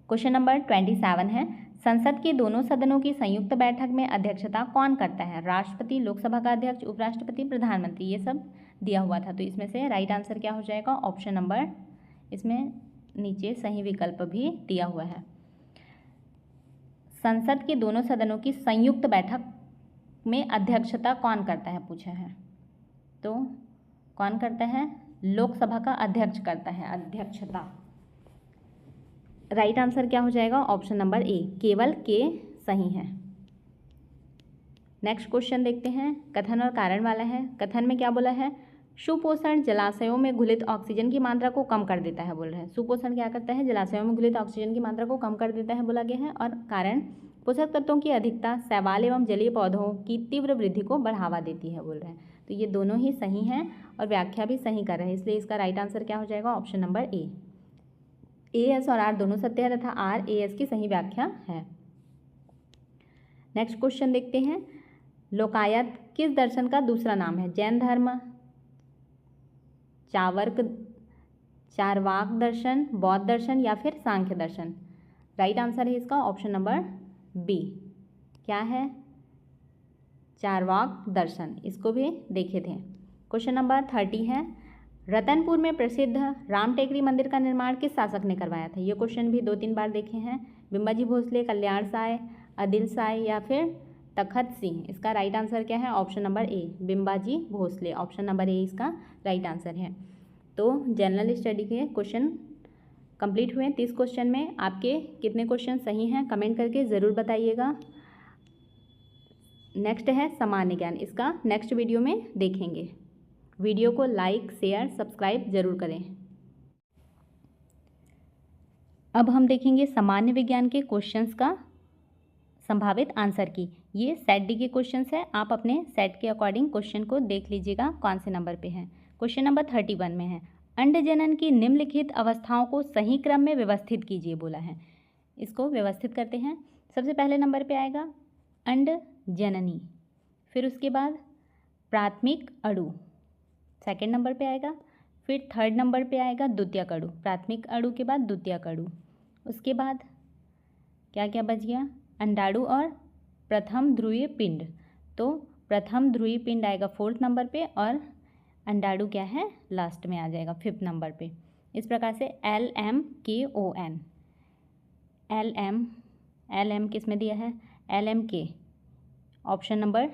क्वेश्चन नंबर 27 है, संसद के दोनों सदनों की संयुक्त बैठक में अध्यक्षता कौन करता है? राष्ट्रपति, लोकसभा का अध्यक्ष, उपराष्ट्रपति, प्रधानमंत्री, ये सब दिया हुआ था। तो इसमें से राइट आंसर क्या हो जाएगा? ऑप्शन नंबर, इसमें नीचे सही विकल्प भी दिया हुआ है। संसद के दोनों सदनों की संयुक्त बैठक में अध्यक्षता कौन करता है, पूछा है। तो कौन करता है? लोकसभा का अध्यक्ष करता है अध्यक्षता। राइट आंसर क्या हो जाएगा? ऑप्शन नंबर ए, केवल के सही है। नेक्स्ट क्वेश्चन देखते हैं, कथन और कारण वाला है। कथन में क्या बोला है? सुपोषण जलाशयों में घुलित ऑक्सीजन की मात्रा को कम कर देता है, बोल रहे हैं। सुपोषण क्या करता है? जलाशयों में घुलित ऑक्सीजन की मात्रा को कम कर देता है, बोला गया है। और कारण, पोषक तत्वों की अधिकता शैवाल एवं जलीय पौधों की तीव्र वृद्धि को बढ़ावा देती है बोल रहे हैं। तो ये दोनों ही सही हैं और व्याख्या भी सही कर रहे हैं, इसलिए इसका राइट आंसर क्या हो जाएगा? ऑप्शन नंबर ए। एस और आर दोनों सत्य है तथा आर एस की सही व्याख्या है। नेक्स्ट क्वेश्चन देखते हैं। लोकायत किस दर्शन का दूसरा नाम है? जैन धर्म, चार्वाक दर्शन, बौद्ध दर्शन या फिर सांख्य दर्शन? राइट आंसर है इसका ऑप्शन नंबर बी। क्या है? चार्वाक दर्शन। इसको भी देखे थे। क्वेश्चन नंबर 30 है। रतनपुर में प्रसिद्ध राम टेकरी मंदिर का निर्माण किस शासक ने करवाया था? ये क्वेश्चन भी 2-3 बार देखे हैं। बिम्बाजी भोसले, कल्याण साय, आदिल साय या फिर तखत सिंह? इसका राइट आंसर क्या है? Option number A, Bimbaji Bhosale. Option number A इसका राइट आंसर है। तो जनरल स्टडी के क्वेश्चन कंप्लीट हुए। 30 क्वेश्चन में आपके कितने क्वेश्चन सही हैं कमेंट करके ज़रूर बताइएगा। नेक्स्ट है सामान्य ज्ञान, इसका नेक्स्ट वीडियो में देखेंगे। वीडियो को लाइक, शेयर, सब्सक्राइब जरूर करें। अब हम देखेंगे सामान्य विज्ञान के क्वेश्चंस का संभावित आंसर की। ये सेट डी के क्वेश्चंस है, आप अपने सेट के अकॉर्डिंग क्वेश्चन को देख लीजिएगा कौन से नंबर पे है। क्वेश्चन नंबर 31 में है, अंड जनन की निम्नलिखित अवस्थाओं को सही क्रम में व्यवस्थित कीजिए बोला है। इसको व्यवस्थित करते हैं। सबसे पहले नंबर पे आएगा अंड जननी, फिर उसके बाद प्राथमिक अणु, सेकंड नंबर पे आएगा, फिर थर्ड नंबर पे आएगा द्वितीयक अणु, प्राथमिक अणु के बाद द्वितीयक अणु, उसके बाद क्या क्या बच गया? अंडाणु और प्रथम ध्रुवीय पिंड। तो प्रथम ध्रुवीय पिंड आएगा 4th नंबर पे और अंडाणु क्या है? लास्ट में आ जाएगा 5th नंबर पे। इस प्रकार से LMKON, LM किस में दिया है? LMK, ऑप्शन नंबर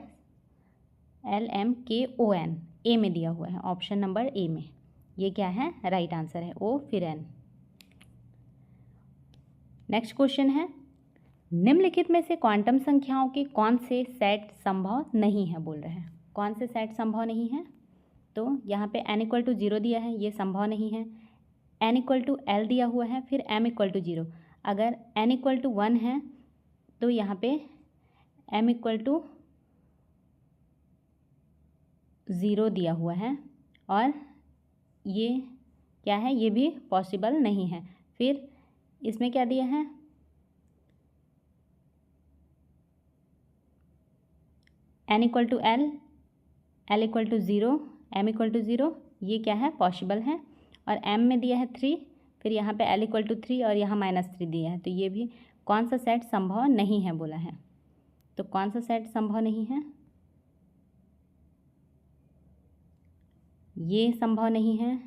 LMKON ए में दिया हुआ है, ऑप्शन नंबर ए में। ये क्या है? राइट आंसर है ओ फिर एन। नेक्स्ट क्वेश्चन है, निम्नलिखित में से क्वांटम संख्याओं के कौन से सेट संभव नहीं है बोल रहे हैं। कौन से सेट संभव नहीं है? तो यहाँ पे n=0 दिया है, ये संभव नहीं है। n=L दिया हुआ है, फिर m=0। अगर n=1 है तो यहाँ पे m=0 दिया हुआ है और ये क्या है? ये भी पॉसिबल नहीं है। फिर इसमें क्या दिया है? n=L, L=0, m=0, ये क्या है? पॉसिबल है। और m में दिया है 3, फिर यहाँ पे L=3 और यहाँ -3 दिया है, तो ये भी कौन सा सेट संभव नहीं है बोला है। तो कौन सा सेट संभव नहीं है? ये संभव नहीं है,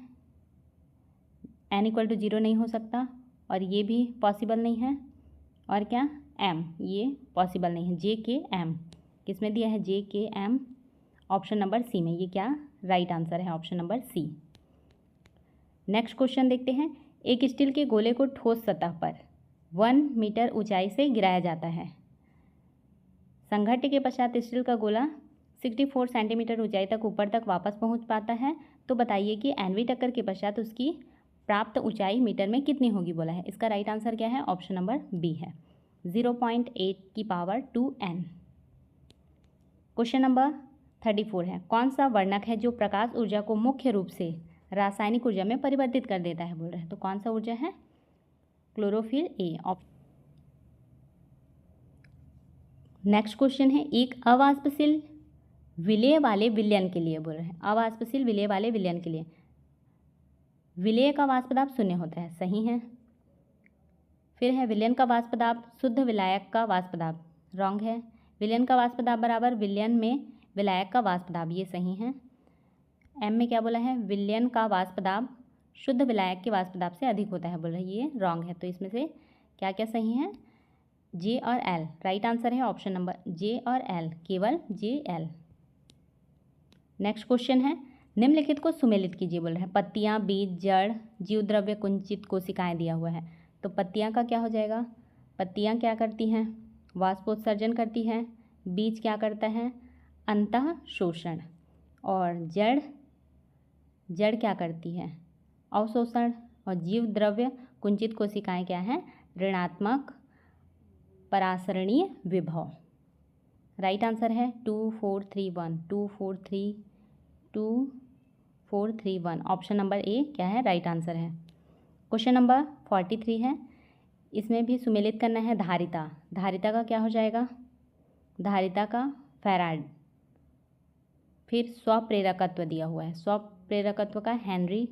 n=0 नहीं हो सकता और ये भी पॉसिबल नहीं है। और क्या? m, ये पॉसिबल नहीं है। JKM किस में दिया है? JKM, ऑप्शन नंबर सी में। ये क्या राइट आंसर है? Option number C. Next question देखते हैं। एक स्टील के गोले को ठोस सतह पर 1 मीटर ऊंचाई से गिराया जाता है। संघट्य के पश्चात स्टील का गोला 64 सेंटीमीटर ऊंचाई तक ऊपर तक वापस पहुंच पाता है। तो बताइए कि एनवी टक्कर के पश्चात उसकी प्राप्त ऊंचाई मीटर में कितनी होगी बोला है। इसका राइट आंसर क्या है? ऑप्शन नंबर बी है, 0.8⁴n। क्वेश्चन नंबर 34 है, कौन सा वर्णक है जो प्रकाश ऊर्जा को मुख्य रूप से रासायनिक ऊर्जा में परिवर्तित कर देता है बोल रहे हैं। तो कौन सा ऊर्जा है? Chlorophyll A. नेक्स्ट क्वेश्चन है, एक अवाष्पशील विलेय वाले विलयन के लिए बोल रहे हैं। अवाष्पशील विलेय वाले विलयन के लिए विलेय का वाष्प दाब 0 होता है, सही है। फिर है विलयन का वाष्प दाब शुद्ध विलायक का वाष्प दाब, रॉन्ग है। विलयन का वाष्प दाब बराबर विलयन में विलायक का वाष्प दाब, ये सही है। एम में क्या बोला है? विलयन का वाष्प दाब शुद्ध विलायक के वाष्प दाब से अधिक होता है बोल रहे हैं, ये रॉन्ग है। तो इसमें से क्या क्या सही है? जे और एल। राइट आंसर है ऑप्शन नंबर जे और एल, केवल JL। नेक्स्ट क्वेश्चन है, निम्नलिखित को सुमेलित कीजिए बोल रहे हैं। पत्तियां, बीज, जड़, जीव द्रव्य, कुंचित कोशिकाएं दिया हुआ है। तो पत्तियां का क्या हो जाएगा? पत्तियां क्या करती हैं? वाष्पोत्सर्जन करती हैं। बीज क्या करता है? अंतः शोषण। और जड़ क्या करती है? अवशोषण। और जीव द्रव्य कुंचित कोशिकाएं क्या हैं? ऋणात्मक परासरणीय विभव। राइट आंसर है 2431, 2431। ऑप्शन नंबर ए क्या है, राइट आंसर है। क्वेश्चन नंबर 43 है, इसमें भी सुमेलित करना है धारिता। धारिता का क्या हो जाएगा, धारिता का फैराड। फिर स्वप्रेरकत्व दिया हुआ है, स्वप्रेरकत्व का हेनरी,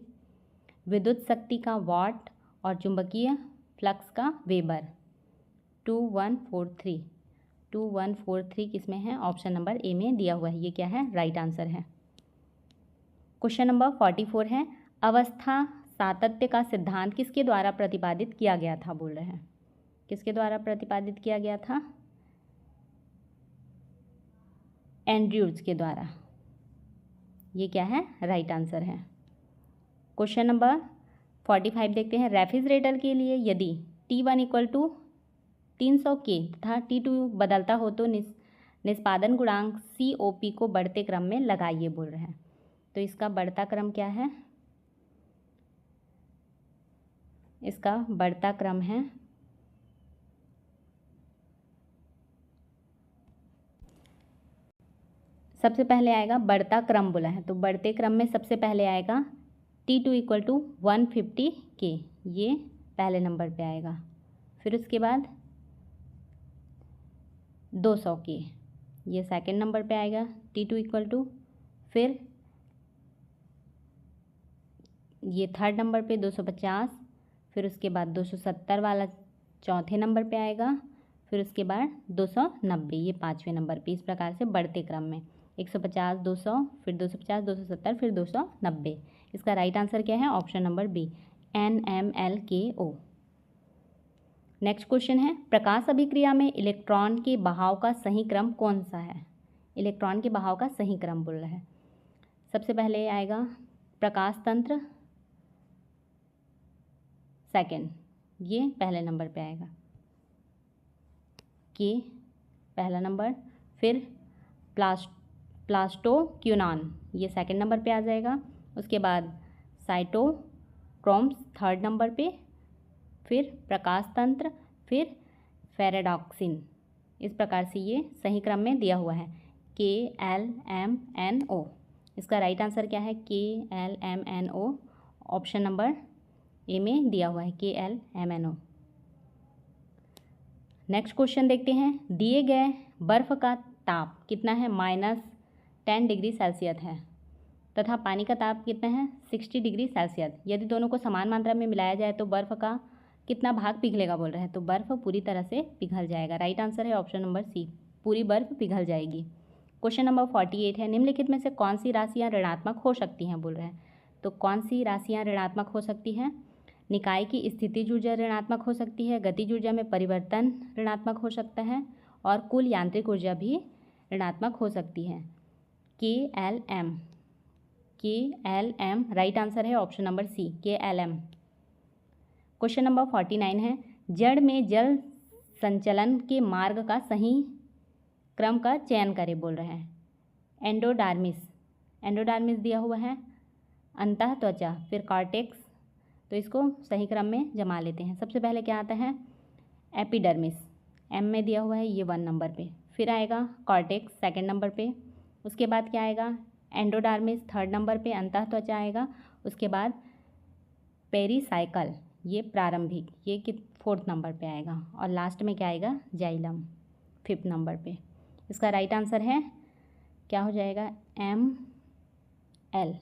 विद्युत शक्ति का वाट और चुंबकीय फ्लक्स का वेबर। 2143 किसमें है, ऑप्शन नंबर ए में दिया हुआ है। ये क्या है, राइट आंसर है। क्वेश्चन नंबर 44 है, अवस्था सातत्य का सिद्धांत किसके द्वारा प्रतिपादित किया गया था, बोल रहे हैं किसके द्वारा प्रतिपादित किया गया था, एंड्रयूज के द्वारा। ये क्या है, राइट आंसर है। क्वेश्चन नंबर 45 देखते हैं, रेफ्रिजरेटर के लिए यदि T1 = 300 K तथा T2 बदलता हो तो निष्पादन गुणांक COP को बढ़ते क्रम में लगाइए, बोल रहे हैं। तो इसका बढ़ता क्रम क्या है, इसका बढ़ता क्रम है सबसे पहले आएगा बढ़ता क्रम बोला है, तो बढ़ते क्रम में सबसे पहले आएगा T2 = 150 K, ये पहले नंबर पे आएगा। फिर उसके बाद 200 K, ये सेकंड नंबर पे आएगा। T2 = फिर ये थर्ड नंबर पे 250, फिर उसके बाद 270 वाला चौथे नंबर पे आएगा, फिर उसके बाद 290, ये पाँचवें नंबर पे। इस प्रकार से बढ़ते क्रम में 150, 200, फिर 250, 270, फिर 290। इसका राइट आंसर क्या है, option number B, NMLKO। Next question है, प्रकाश अभिक्रिया में इलेक्ट्रॉन के बहाव का सही क्रम कौन सा है। इलेक्ट्रॉन के बहाव का सही क्रम बोल रहा है। सबसे पहले आएगा प्रकाश तंत्र, सेकंड, ये पहले नंबर पे आएगा के पहला नंबर, फिर प्लास्टोक्यूनान, ये सेकंड नंबर पे आ जाएगा। उसके बाद साइटोक्रोम्स थर्ड नंबर पे, फिर प्रकाश तंत्र, फिर फेरेडॉक्सिन। इस प्रकार से ये सही क्रम में दिया हुआ है, KLMNO। इसका राइट आंसर क्या है, KLMNO, ऑप्शन नंबर ए में दिया हुआ है, KLMNO। नेक्स्ट क्वेश्चन देखते हैं, दिए गए बर्फ़ का ताप कितना है, -10 डिग्री सेल्सियस है तथा पानी का ताप कितना है, 60 डिग्री सेल्सियस। यदि दोनों को समान मात्रा में मिलाया जाए तो बर्फ़ का कितना भाग पिघलेगा, बोल रहे हैं। तो बर्फ़ पूरी तरह से पिघल जाएगा। राइट आंसर है ऑप्शन नंबर सी, पूरी बर्फ़ पिघल जाएगी। क्वेश्चन नंबर 48 है, निम्नलिखित में से कौन सी राशियाँ ऋणात्मक हो सकती हैं, बोल रहे हैं। तो कौन सी राशियाँ ऋणात्मक हो सकती हैं, निकाय की स्थितिज ऊर्जा ऋणात्मक हो सकती है, गतिज ऊर्जा में परिवर्तन ऋणात्मक हो सकता है और कुल यांत्रिक ऊर्जा भी ऋणात्मक हो सकती है। KLM, राइट आंसर है option number C, KLM। Question number 49 है, जड़ में जल संचलन के मार्ग का सही क्रम का चयन करें, बोल रहे हैं। एंडोडार्मिस दिया हुआ है, अंतः त्वचा, फिर कॉर्टेक्स। तो इसको सही क्रम में जमा लेते हैं। सबसे पहले क्या आता है, एपिडर्मिस, M में दिया हुआ है, ये 1 नंबर पे। फिर आएगा कॉर्टेक्स सेकंड नंबर पे। उसके बाद क्या आएगा, एंडोडार्मिस थर्ड नंबर पे, अंतः त्वचा आएगा। उसके बाद पेरीसाइकल, ये प्रारंभिक, ये 4th नंबर पे आएगा। और लास्ट में क्या आएगा, जाइलम 5th नंबर पे। इसका राइट आंसर है क्या हो जाएगा, ML,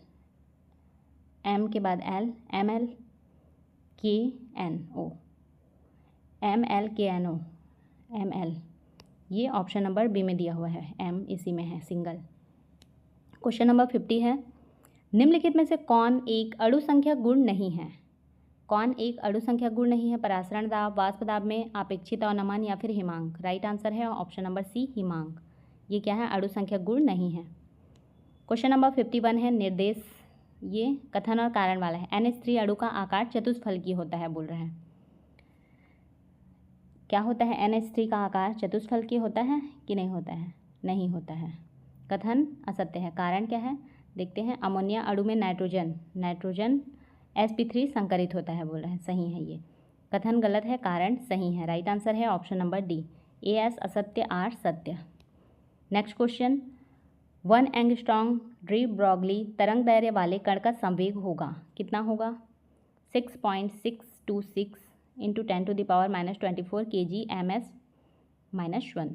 M के बाद L, MLKNO, ML, ये ऑप्शन नंबर बी में दिया हुआ है, M इसी में है, सिंगल। क्वेश्चन नंबर 50 है, निम्नलिखित में से कौन एक अणु संख्या गुण नहीं है। कौन एक अणु संख्या गुण नहीं है, परासरण दाब, वाष्प दाब में अपेक्षित अवनमन या फिर हिमांक। राइट आंसर है ऑप्शन नंबर सी, हिमांक। ये क्या है, अणु संख्या गुण नहीं है। क्वेश्चन नंबर 51 है, निर्देश, ये कथन और कारण वाला है। NH3 अणु का आकार चतुष्फलकीय होता है, बोल रहे हैं। क्या होता है, NH3 का आकार चतुष्फलकीय होता है कि नहीं होता है, नहीं होता है। कथन असत्य है। कारण क्या है, देखते हैं। अमोनिया अणु में नाइट्रोजन sp3 संकरित होता है, बोल रहे हैं, सही है ये। कथन गलत है, कारण सही है। राइट आंसर है ऑप्शन नंबर डी, AS असत्य, R सत्य। Next question, 1 angstrom de Broglie तरंग दैर्घ्य वाले कण का संवेग होगा, कितना होगा? 6.626 इंटू 10⁻⁻24 kg/ms-1।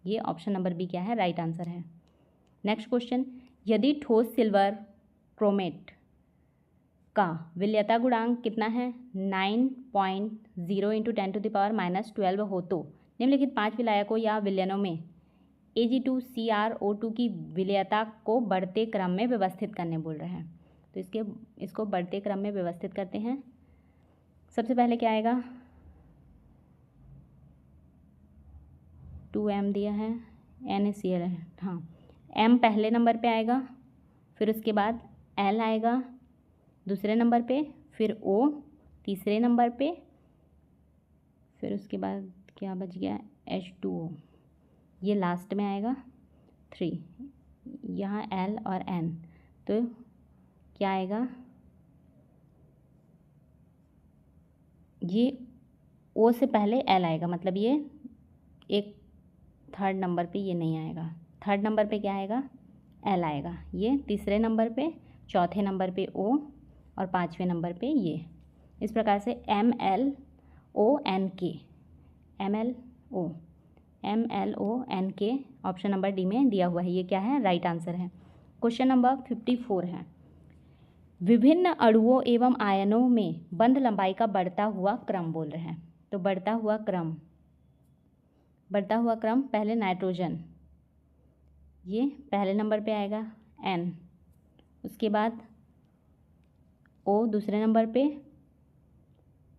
ये ऑप्शन नंबर बी क्या है? राइट आंसर है। नेक्स्ट क्वेश्चन, यदि ठोस सिल्वर क्रोमेट का विलयता गुणांक कितना है? 9.0 इंटू 10⁻⁻12 हो तो निम्नलिखित 5 विलायकों या विलयनों में Ag2CrO2 की विलयता को बढ़ते क्रम में व्यवस्थित करने बोल रहे हैं। तो इसको बढ़ते क्रम में व्यवस्थित करते हैं। सबसे पहले क्या आएगा? 2m दिया है, NaCl है, हाँ, m पहले नंबर पे आएगा, फिर उसके बाद L आएगा दूसरे नंबर पे, फिर O तीसरे नंबर पे, फिर उसके बाद क्या बच गया? H2O, ये लास्ट में आएगा 3, यहाँ L और N, तो क्या आएगा? ये O से पहले L आएगा, मतलब ये एक थर्ड नंबर पे ये नहीं आएगा। थर्ड नंबर पे क्या आएगा? L आएगा। ये तीसरे नंबर पे, चौथे नंबर पे O और पाँचवें नंबर पे ये। इस प्रकार से MLONK, MLONK option number D में दिया हुआ है। ये क्या है? राइट आंसर है। क्वेश्चन नंबर 54 है, विभिन्न अणुओं एवं आयनों में बंध लंबाई का बढ़ता हुआ क्रम बोल रहे हैं। तो बढ़ता हुआ क्रम, पहले नाइट्रोजन, ये पहले नंबर पे आएगा N, उसके बाद O दूसरे नंबर पे,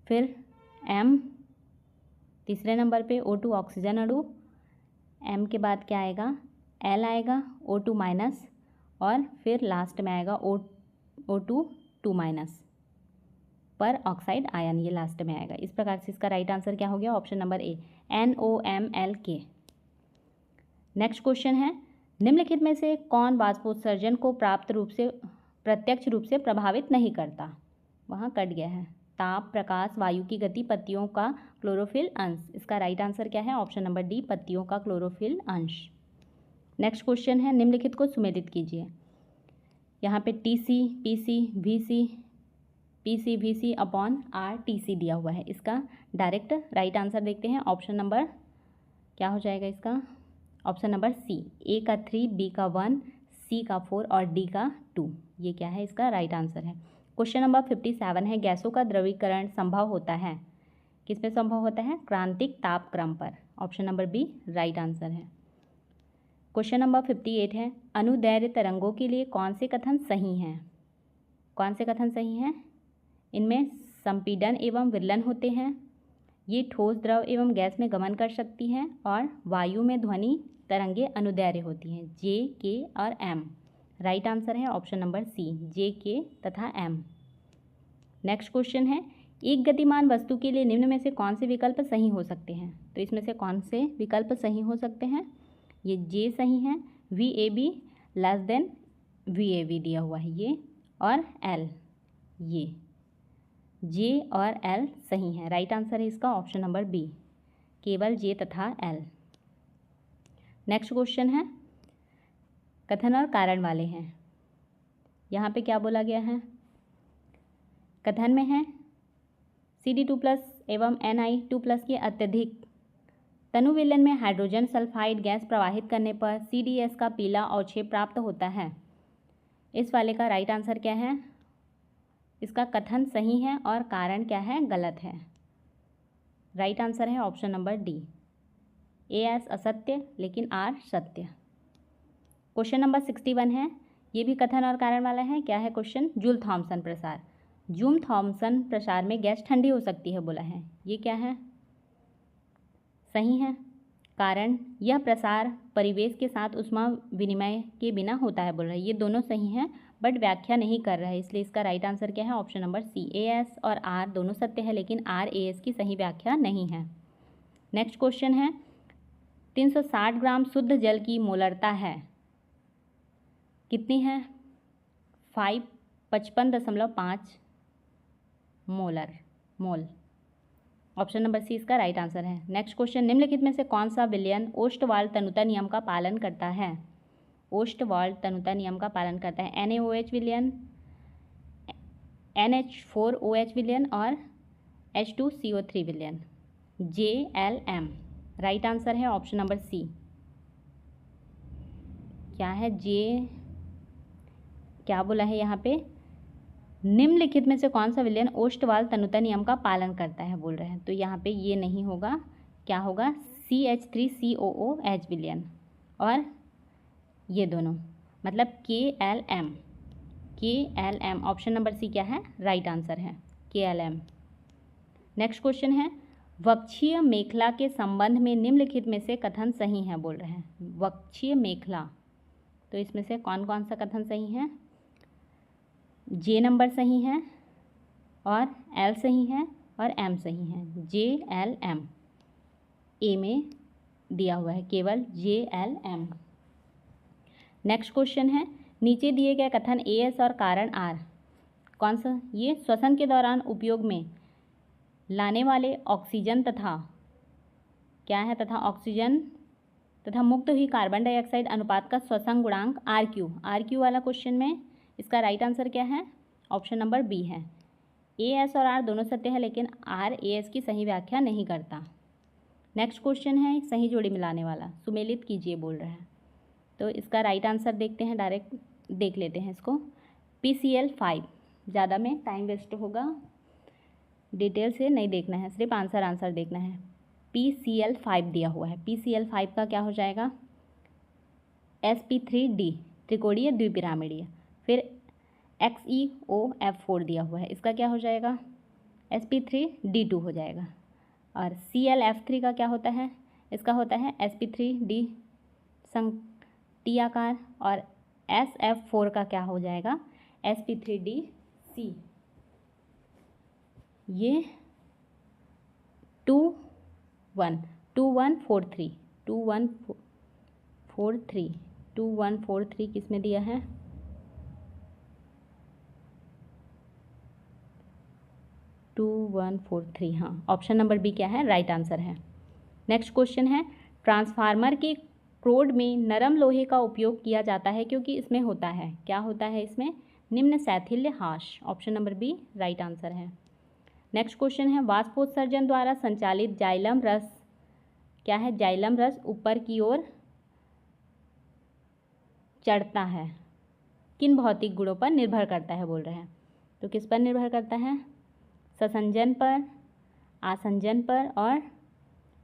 फिर M तीसरे नंबर पे, O2 ऑक्सीजन अणु, M के बाद क्या आएगा? L आएगा, O2 माइनस, और फिर लास्ट में आएगा O2 2 माइनस पर ऑक्साइड आयन, ये लास्ट में आएगा। इस प्रकार से इसका राइट आंसर क्या हो गया? ऑप्शन नंबर ए, NOMLK। नेक्स्ट क्वेश्चन है, निम्नलिखित में से कौन वाष्पोत्सर्जन को प्रत्यक्ष रूप से प्रभावित नहीं करता? वहाँ कट गया है। ताप, प्रकाश, वायु की गति, पत्तियों का क्लोरोफिल अंश। इसका राइट आंसर क्या है? ऑप्शन नंबर डी, पत्तियों का क्लोरोफिल अंश। नेक्स्ट क्वेश्चन है, निम्नलिखित को सुमेलित कीजिए। यहाँ पे TC, PC, VC, PCVC upon RTC दिया हुआ है। इसका डायरेक्ट राइट आंसर देखते हैं। ऑप्शन नंबर क्या हो जाएगा इसका? ऑप्शन नंबर सी, A का 3, B का 1, C का 4 और D का 2। ये क्या है? इसका राइट आंसर है। क्वेश्चन नंबर 57 है, गैसों का द्रवीकरण संभव होता है, किस में संभव होता है? क्रांतिक ताप क्रम पर। Option number B right answer है। क्वेश्चन नंबर 58 है, अनुदैर्घ्य तरंगों के लिए कौन से कथन सही हैं? कौन से कथन सही हैं? इनमें संपीड़न एवं विरलन होते हैं, ये ठोस, द्रव एवं गैस में गमन कर सकती हैं, और वायु में ध्वनि तरंगे अनुदैर्घ्य होती हैं। J, K और M राइट आंसर है। Option number C, J, K तथा M। नेक्स्ट क्वेश्चन है, एक गतिमान वस्तु के लिए निम्न में से कौन से विकल्प सही हो सकते हैं? तो इसमें से कौन से विकल्प सही हो सकते हैं? ये J सही है, VAB लेस देन VAB दिया हुआ है ये, और L, ये J और L सही है। राइट आंसर है इसका ऑप्शन नंबर बी, केवल J तथा L। नेक्स्ट क्वेश्चन है, कथन और कारण वाले हैं। यहाँ पे क्या बोला गया है? कथन में है CD2+ एवं Ni2+ के अत्यधिक तनुविलयन में हाइड्रोजन सल्फाइड गैस प्रवाहित करने पर CDS का पीला अवक्षेप प्राप्त होता है। इस वाले का राइट आंसर क्या है? इसका कथन सही है और कारण क्या है? गलत है। राइट आंसर है ऑप्शन नंबर डी, AS असत्य लेकिन R सत्य। क्वेश्चन नंबर 61 है, ये भी कथन और कारण वाला है। क्या है क्वेश्चन? जूल थॉमसन प्रसार। जूल थॉमसन प्रसार में गैस ठंडी हो सकती है बोला है, ये क्या है? सही है। कारण, यह प्रसार परिवेश के साथ ऊष्मा विनिमय के बिना होता है बोल रहा है। ये दोनों सही हैं बट व्याख्या नहीं कर रहा है, इसलिए इसका राइट आंसर क्या है? ऑप्शन नंबर सी, AS और R दोनों सत्य है लेकिन R AS की सही व्याख्या नहीं है। नेक्स्ट क्वेश्चन है, 360 ग्राम शुद्ध जल की मोलरता है, कितनी है? 55.5 मोल। ऑप्शन नंबर सी इसका राइट आंसर है। नेक्स्ट क्वेश्चन, निम्नलिखित में से कौन सा विलयन ओस्टवाल्ड तनुता नियम का पालन करता है? ओस्टवाल्ड तनुता नियम का पालन करता है। NaOH विलयन, NH4OH विलयन और H2CO3 विलयन। JLM राइट आंसर है ऑप्शन नंबर सी। क्या है क्या बोला है यहाँ पे? निम्नलिखित में से कौन सा विलयन ओस्टवाल्ड तनुता नियम का पालन करता है बोल रहे हैं, तो यहाँ पे ये नहीं होगा। क्या होगा? CH3COOH विलयन और ये दोनों, मतलब KLM ऑप्शन नंबर सी क्या है? राइट आंसर है KLM। नेक्स्ट क्वेश्चन है, वक्षीय मेखला के संबंध में निम्नलिखित में से कथन सही है बोल रहे हैं। वक्षीय मेखला, तो इसमें से कौन कौन सा कथन सही है? J नंबर सही है और L सही है और M सही है। JLM ए में दिया हुआ है केवल JLM। नेक्स्ट क्वेश्चन है, नीचे दिए गए कथन AS और कारण R कौन सा? ये श्वसन के दौरान उपयोग में लाने वाले ऑक्सीजन तथा क्या है? तथा ऑक्सीजन तथा मुक्त हुई कार्बन डाइऑक्साइड अनुपात का श्वसन गुणांक RQ वाला क्वेश्चन में इसका राइट आंसर क्या है? ऑप्शन नंबर बी है। AS और R दोनों सत्य है, लेकिन R AS की सही व्याख्या नहीं करता। नेक्स्ट क्वेश्चन है, सही जोड़ी मिलाने वाला सुमेलित कीजिए बोल रहा है, तो इसका राइट आंसर देखते हैं, डायरेक्ट देख लेते हैं इसको। PCl5, ज़्यादा में टाइम वेस्ट होगा, डिटेल से नहीं देखना है, सिर्फ आंसर देखना है। PCl5 दिया हुआ है, PCl5 का क्या हो जाएगा? sp3d त्रिकोणीय द्विपिरामिडीय। फिर XeOF4 दिया हुआ है, इसका क्या हो जाएगा? sp3d2 हो जाएगा। और ClF3 का क्या होता है? इसका होता है sp3d संक्टी आकार। और SF4 का क्या हो जाएगा? sp3dC। ये 2143 किस में दिया है? 2143, हाँ, ऑप्शन नंबर बी क्या है? राइट आंसर है। नेक्स्ट क्वेश्चन है, ट्रांसफार्मर के क्रोड में नरम लोहे का उपयोग किया जाता है क्योंकि इसमें होता है, क्या होता है इसमें? निम्न शैथिल्य हाश। Option number B right answer है। नेक्स्ट क्वेश्चन है, वाष्पोत्सर्जन द्वारा संचालित जाइलम रस क्या है? जाइलम रस ऊपर की ओर चढ़ता है, किन भौतिक गुणों पर निर्भर करता है बोल रहे हैं, तो किस पर निर्भर करता है? ससंजन पर, आसंजन पर और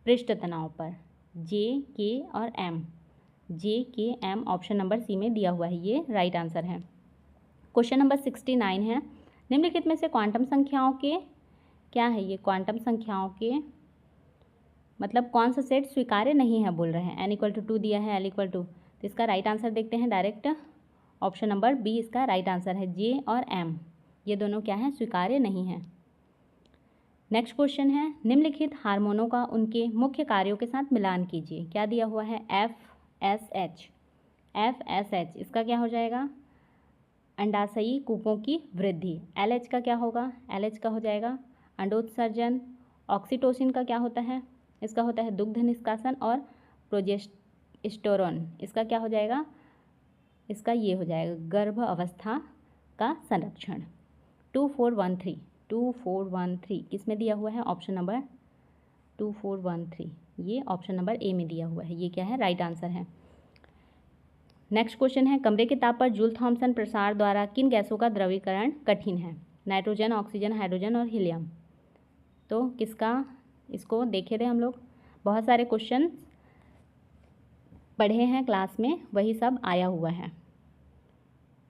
पृष्ठ तनाव पर। J, K और M, JKM option number C में दिया हुआ है, ये राइट आंसर है। क्वेश्चन नंबर 69 है, निम्नलिखित में से क्वांटम संख्याओं के क्या है? ये क्वांटम संख्याओं के मतलब कौन सा सेट स्वीकार्य नहीं है बोल रहे हैं। n=2 दिया है, l=2, तो इसका राइट आंसर देखते हैं डायरेक्ट। ऑप्शन नंबर बी इसका राइट आंसर है। J और M ये दोनों क्या है? स्वीकार्य नहीं है। नेक्स्ट क्वेश्चन है, निम्नलिखित हार्मोनों का उनके मुख्य कार्यों के साथ मिलान कीजिए। क्या दिया हुआ है? FSH, इसका क्या हो जाएगा? अंडाशयी कूपों की वृद्धि। LH का क्या होगा? LH का हो जाएगा अंडोत्सर्जन। ऑक्सीटोसिन का क्या होता है? इसका होता है दुग्ध निष्कासन। और प्रोजेस्टेरोन, इसका क्या हो जाएगा? इसका ये हो जाएगा गर्भ अवस्था का संरक्षण। 2413 किस में दिया हुआ है? ऑप्शन नंबर 2413, ये ऑप्शन नंबर ए में दिया हुआ है, ये क्या है? राइट आंसर है। नेक्स्ट क्वेश्चन है, कमरे के ताप पर जूल थॉम्सन प्रसार द्वारा किन गैसों का द्रवीकरण कठिन है? नाइट्रोजन, ऑक्सीजन, हाइड्रोजन और हीलियम। तो किसका? इसको देखे थे हम लोग, बहुत सारे क्वेश्चन पढ़े हैं क्लास में, वही सब आया हुआ है।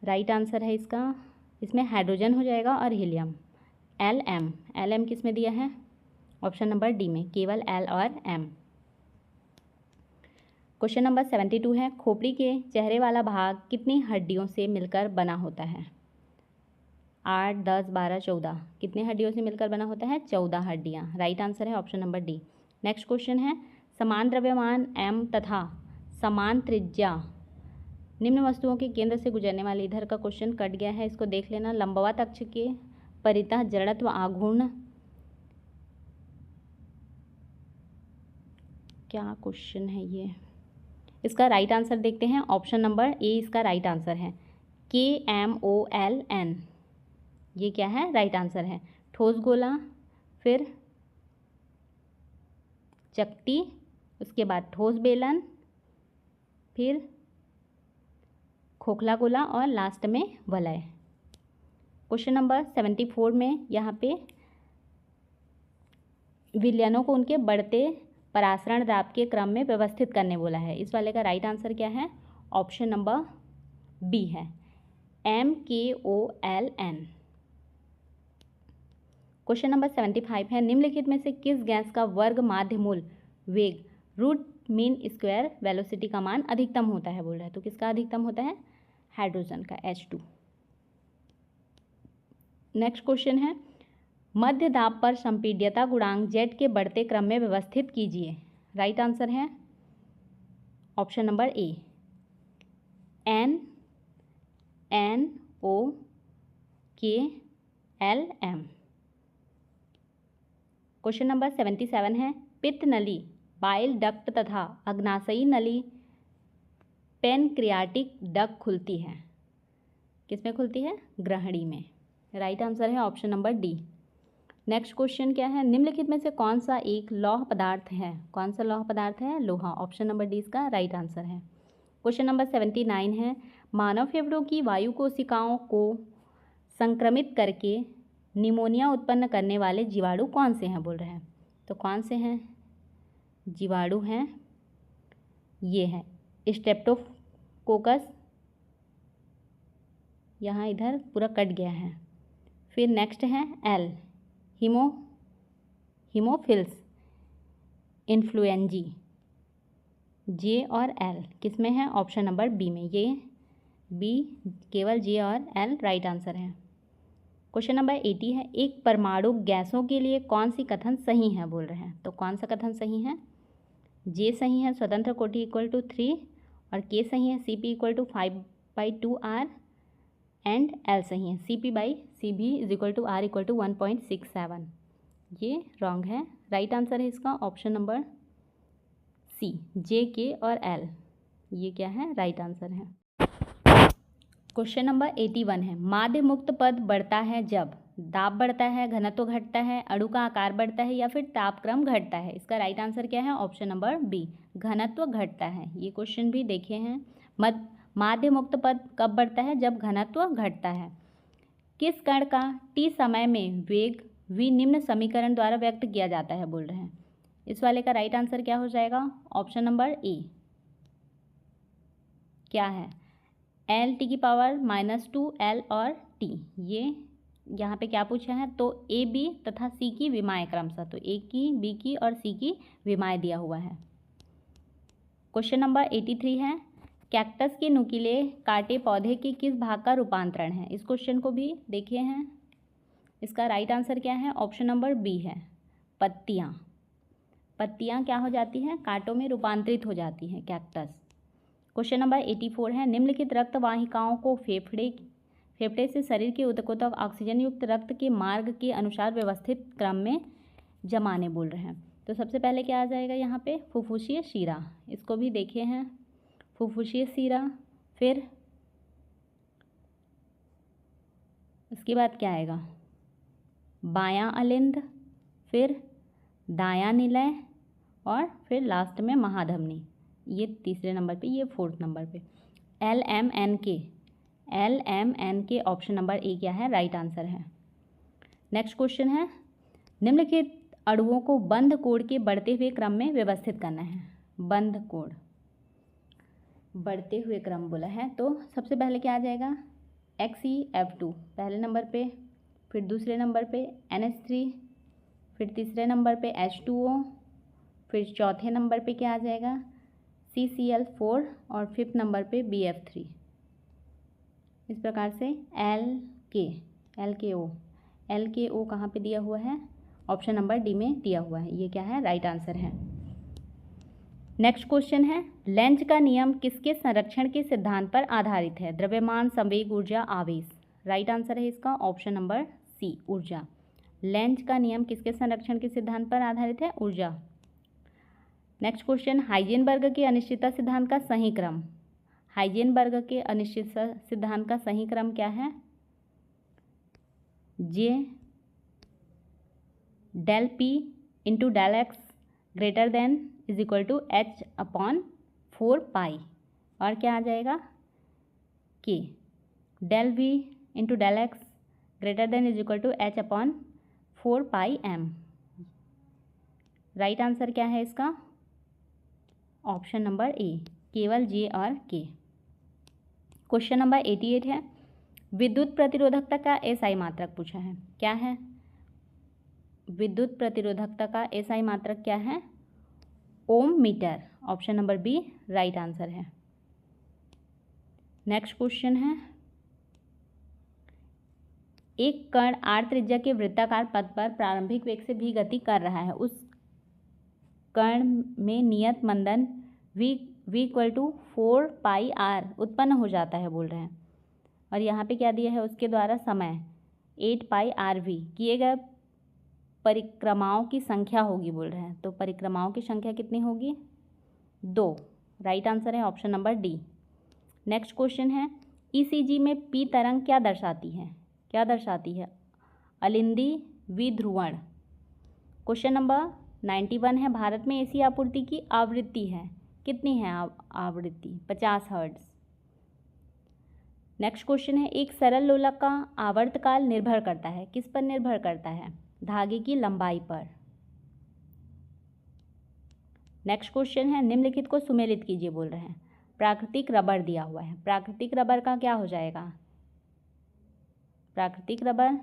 राइट आंसर है इसका, इसमें हाइड्रोजन हो जाएगा और हीलियम। LM किस में दिया है? ऑप्शन नंबर डी में, केवल L और M। क्वेश्चन नंबर 72 है, खोपड़ी के चेहरे वाला भाग कितनी हड्डियों से मिलकर बना होता है? 8, 10, 12, 14, कितने हड्डियों से मिलकर बना होता है? 14 हड्डियाँ। राइट आंसर है option number D. Next question है, समान द्रव्यमान M तथा समान त्रिज्या निम्न वस्तुओं के केंद्र से गुजरने वाले, इधर का क्वेश्चन कट गया है, इसको देख लेना। लंबवत अक्ष के परितः जड़त्व आघूर्ण क्या क्वेश्चन है ये? इसका राइट आंसर देखते हैं। ऑप्शन नंबर ए इसका राइट आंसर है। KMOLN ये क्या है? राइट आंसर है। ठोस गोला, फिर चकटी, उसके बाद ठोस बेलन, फिर खोखला गोला और लास्ट में वलय। क्वेश्चन नंबर 74 में यहाँ पे विलयनों को उनके बढ़ते परासरण दाब के क्रम में व्यवस्थित करने बोला है। इस वाले का राइट आंसर क्या है? ऑप्शन नंबर बी है, MKOLN। क्वेश्चन नंबर 75 है, निम्नलिखित में से किस गैस का वर्ग माध्य मूल वेग रूट मीन स्क्वायर वेलोसिटी का मान अधिकतम होता है बोल रहा है? तो किसका अधिकतम होता है? हाइड्रोजन का, H2। नेक्स्ट क्वेश्चन है, मध्य दाब पर संपीड्यता गुणांक Z के बढ़ते क्रम में व्यवस्थित कीजिए। राइट आंसर है ऑप्शन नंबर ए, NNOKLM। क्वेश्चन नंबर 77 है, पित्त नली, बाइल डक्ट तथा अग्नाशयी नली पेनक्रियाटिक डक्ट खुलती है। किसमें खुलती है? ग्रहणी में। राइट आंसर है option number D. Next question क्या है, निम्नलिखित में से कौन सा एक लौह पदार्थ है? कौन सा लौह पदार्थ है? लोहा। ऑप्शन नंबर डी इसका राइट आंसर है। क्वेश्चन नंबर 79 है, मानव फेफड़ों की वायु कोशिकाओं को संक्रमित करके निमोनिया उत्पन्न करने वाले जीवाणु कौन से हैं बोल रहे हैं? तो कौन से हैं जीवाणु हैं? ये हैं स्ट्रेप्टोकोकस, यहाँ इधर पूरा कट गया है। फिर नेक्स्ट है एल, हीमोफिल्स इन्फ्लुएंजी। जे और एल किस में है? ऑप्शन नंबर बी में। ये बी, केवल जे और एल राइट आंसर है। क्वेश्चन नंबर 80 है, एक परमाणु गैसों के लिए कौन सी कथन सही है बोल रहे हैं? तो कौन सा कथन सही है? जे सही है, स्वतंत्र कोटि इक्वल टू 3, और के सही है, CP equal to 5/2R, and L सही है, CP/CB is equal to R equal to 1.67। ये रॉन्ग है। राइट आंसर है इसका ऑप्शन नंबर सी, जे, के और एल। ये क्या है? राइट आंसर है। क्वेश्चन नंबर 81 है, माध्य मुक्त पद बढ़ता है जब दाब बढ़ता है, घनत्व घटता है, अणु का आकार बढ़ता है या फिर तापक्रम घटता है। इसका राइट आंसर क्या है? ऑप्शन नंबर बी, घनत्व घटता है। ये क्वेश्चन भी देखे हैं। माध्य मुक्त पद कब बढ़ता है? जब घनत्व घटता है। किस कण का t समय में वेग v निम्न समीकरण द्वारा व्यक्त किया जाता है बोल रहे हैं? इस वाले का राइट आंसर क्या हो जाएगा? ऑप्शन नंबर ए, क्या है? L⁻⁻2L और T। ये यहाँ पे क्या पूछा है? तो A, B तथा C की विमाएँ क्रमशः। तो A की, B की और C की विमाएँ दिया हुआ है। क्वेश्चन नंबर 83 है, कैक्टस के नुकीले कांटे पौधे के किस भाग का रूपांतरण है? इस क्वेश्चन को भी देखे हैं। इसका राइट आंसर क्या है? ऑप्शन नंबर बी है, पत्तियाँ। पत्तियाँ क्या हो जाती हैं? कांटों में रूपांतरित हो जाती हैं कैक्टस। क्वेश्चन नंबर 84 है, निम्नलिखित रक्त वाहिकाओं को फेफड़े से शरीर के ऊतकों तक ऑक्सीजन युक्त रक्त के मार्ग के अनुसार व्यवस्थित क्रम में जमाने बोल रहे हैं। तो सबसे पहले क्या आ जाएगा यहाँ पे? फुफ्फुसीय शिरा। इसको भी देखे हैं, फुफ्फुसीय शिरा। फिर उसके बाद क्या आएगा? बायां अलिंद, फिर दायां निलय, और फिर लास्ट में महाधमनी। ये तीसरे नंबर पे, ये फोर्थ नंबर पे। LMNK ऑप्शन नंबर ए क्या है? राइट आंसर है। नेक्स्ट क्वेश्चन है, निम्नलिखित अणुओं को बंध कोण के बढ़ते हुए क्रम में व्यवस्थित करना है। बंध कोण बढ़ते हुए क्रम बोला है, तो सबसे पहले क्या आ जाएगा? XeF2 पहले नंबर पे, फिर दूसरे नंबर पे NH3, फिर तीसरे नंबर पे H2O, फिर चौथे नंबर पे क्या आ जाएगा? CCl4, और फिफ्थ नंबर पे BF3। इस प्रकार से LKO कहाँ पे दिया हुआ है? ऑप्शन नंबर डी में दिया हुआ है। ये क्या है? राइट आंसर है। नेक्स्ट क्वेश्चन है, लेंज का नियम किसके संरक्षण के सिद्धांत पर आधारित है? द्रव्यमान, संवेग, ऊर्जा, आवेश। राइट आंसर है इसका ऑप्शन नंबर सी, ऊर्जा। लेंज का नियम किसके संरक्षण के सिद्धांत पर आधारित है? ऊर्जा। नेक्स्ट क्वेश्चन, हाइजेनबर्ग के अनिश्चितता सिद्धांत का सही क्रम। हाइजेनबर्ग के अनिश्चितता सिद्धांत का सही क्रम क्या है? J del P into del X greater than is equal to H upon 4 pi, और क्या आ जाएगा? K del V into del X greater than is equal to H upon 4 pi m। Right answer क्या है इसका? Option number ए, केवल जे और के। क्वेश्चन नंबर 88 है, विद्युत प्रतिरोधकता का एसआई मात्रक पूछा है। क्या है? विद्युत प्रतिरोधकता का एसआई मात्रक क्या है? Ohm metre. Option number B right answer है। नेक्स्ट क्वेश्चन है, एक कण r त्रिज्या के वृत्ताकार पथ पर प्रारंभिक वेग से भी गति कर रहा है। उस कण में नियत मंदन v equal to 4 pi r उत्पन्न हो जाता है बोल रहे हैं, और यहाँ पे क्या दिया है? उसके द्वारा समय 8 पाई r v किए गए परिक्रमाओं की संख्या होगी बोल रहे हैं। तो परिक्रमाओं की संख्या कितनी होगी? 2। राइट आंसर है option number D. Next question है, ईसीजी में पी तरंग क्या दर्शाती है? क्या दर्शाती है? अलिंदी विध्रुवण। क्वेश्चन नंबर 91 है, भारत में एसी आपूर्ति की आवृत्ति है कितनी है? आवृत्ति 50 हर्ट्ज। नेक्स्ट क्वेश्चन है, एक सरल लोलक का आवर्तकाल निर्भर करता है, किस पर निर्भर करता है? धागे की लंबाई पर। नेक्स्ट क्वेश्चन है, निम्नलिखित को सुमेलित कीजिए बोल रहे हैं। प्राकृतिक रबर दिया हुआ है, प्राकृतिक रबर का क्या हो जाएगा? प्राकृतिक रबर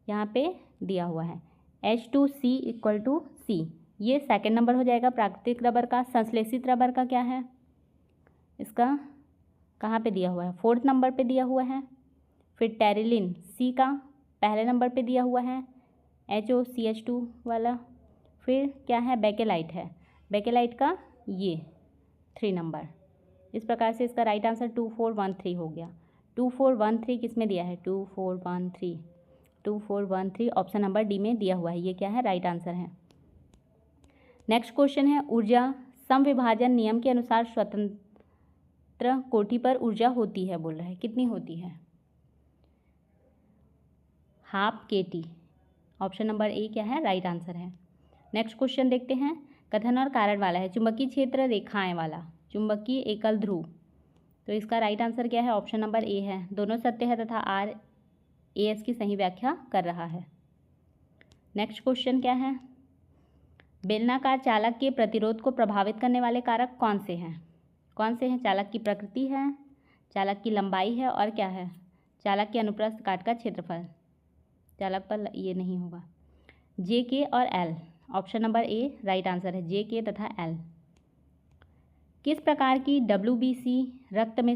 यहाँ पे दिया हुआ है H2C इक्वल टू C, ये सेकेंड नंबर हो जाएगा प्राकृतिक रबर का। संश्लेषित रबर का क्या है? इसका कहाँ पे दिया हुआ है? 4th नंबर पे दिया हुआ है। फिर टेरिलिन C का पहले नंबर पे दिया हुआ है, HOCH2 वाला। फिर क्या है? बेकेलाइट है, बेकेलाइट का ये 3 नंबर। इस प्रकार से इसका राइट आंसर 2413 हो गया। 2413 किस में दिया है? 2413 ऑप्शन नंबर डी में दिया हुआ है। ये क्या है? राइट आंसर है। नेक्स्ट क्वेश्चन है, ऊर्जा समविभाजन नियम के अनुसार स्वतंत्र कोटि पर ऊर्जा होती है बोल रहा है, कितनी होती है? Half KT। ऑप्शन नंबर ए क्या है? राइट आंसर है। नेक्स्ट क्वेश्चन देखते हैं, कथन और कारण वाला है, चुंबकीय क्षेत्र रेखाएं वाला, चुंबकीय एकल ध्रुव। तो इसका राइट आंसर क्या है? ऑप्शन नंबर ए है, दोनों सत्य है तथा RAS की सही व्याख्या कर रहा है। नेक्स्ट क्वेश्चन क्या है, बेलनाकार चालक के प्रतिरोध को प्रभावित करने वाले कारक कौन से हैं? कौन से हैं? चालक की प्रकृति है, चालक की लंबाई है, और क्या है? चालक के अनुप्रस्थ काट का क्षेत्रफल। चालक पर ये नहीं होगा। JK और L। ऑप्शन नंबर ए राइट आंसर है, JK तथा L। किस प्रकार की WBC रक्त में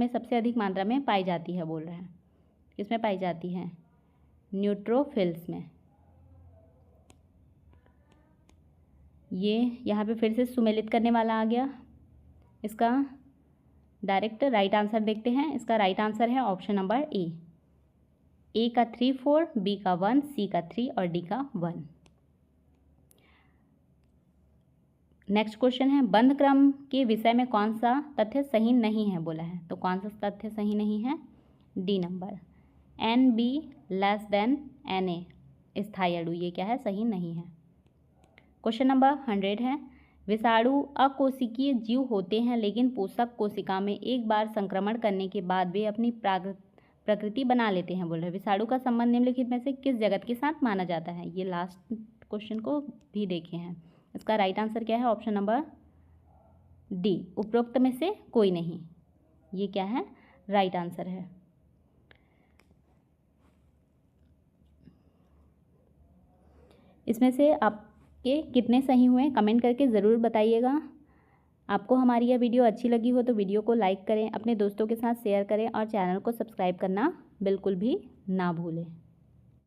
सबसे अधिक मात्रा में पाई जाती है बोल रहे हैं? किसमें पाई जाती है? न्यूट्रोफिल्स में। ये यहाँ पे फिर से सुमेलित करने वाला आ गया। इसका डायरेक्ट राइट आंसर देखते हैं। इसका राइट आंसर है ऑप्शन नंबर ए का 3 4, बी का 1, सी का 3 और डी का 1। नेक्स्ट क्वेश्चन है, बंध क्रम के विषय में कौन सा तथ्य सही नहीं है बोला है? तो कौन सा तथ्य सही नहीं है? D number, NB less than NA स्थायी अणु, ये क्या है? सही नहीं है। क्वेश्चन नंबर 100 है, विषाणु अकोशिकीय जीव होते हैं लेकिन पोषक कोशिका में एक बार संक्रमण करने के बाद वे अपनी प्रकृति बना लेते हैं बोल रहे हैं। विषाणु का संबंध निम्नलिखित में से किस जगत के साथ माना जाता है? ये लास्ट क्वेश्चन को भी देखे हैं। इसका राइट आंसर क्या है? ऑप्शन नंबर डी, उपरोक्त में से कोई नहीं। ये क्या है? राइट आंसर है। इसमें से आपके कितने सही हुए कमेंट करके ज़रूर बताइएगा। आपको हमारी यह वीडियो अच्छी लगी हो तो वीडियो को लाइक करें, अपने दोस्तों के साथ शेयर करें और चैनल को सब्सक्राइब करना बिल्कुल भी ना भूलें।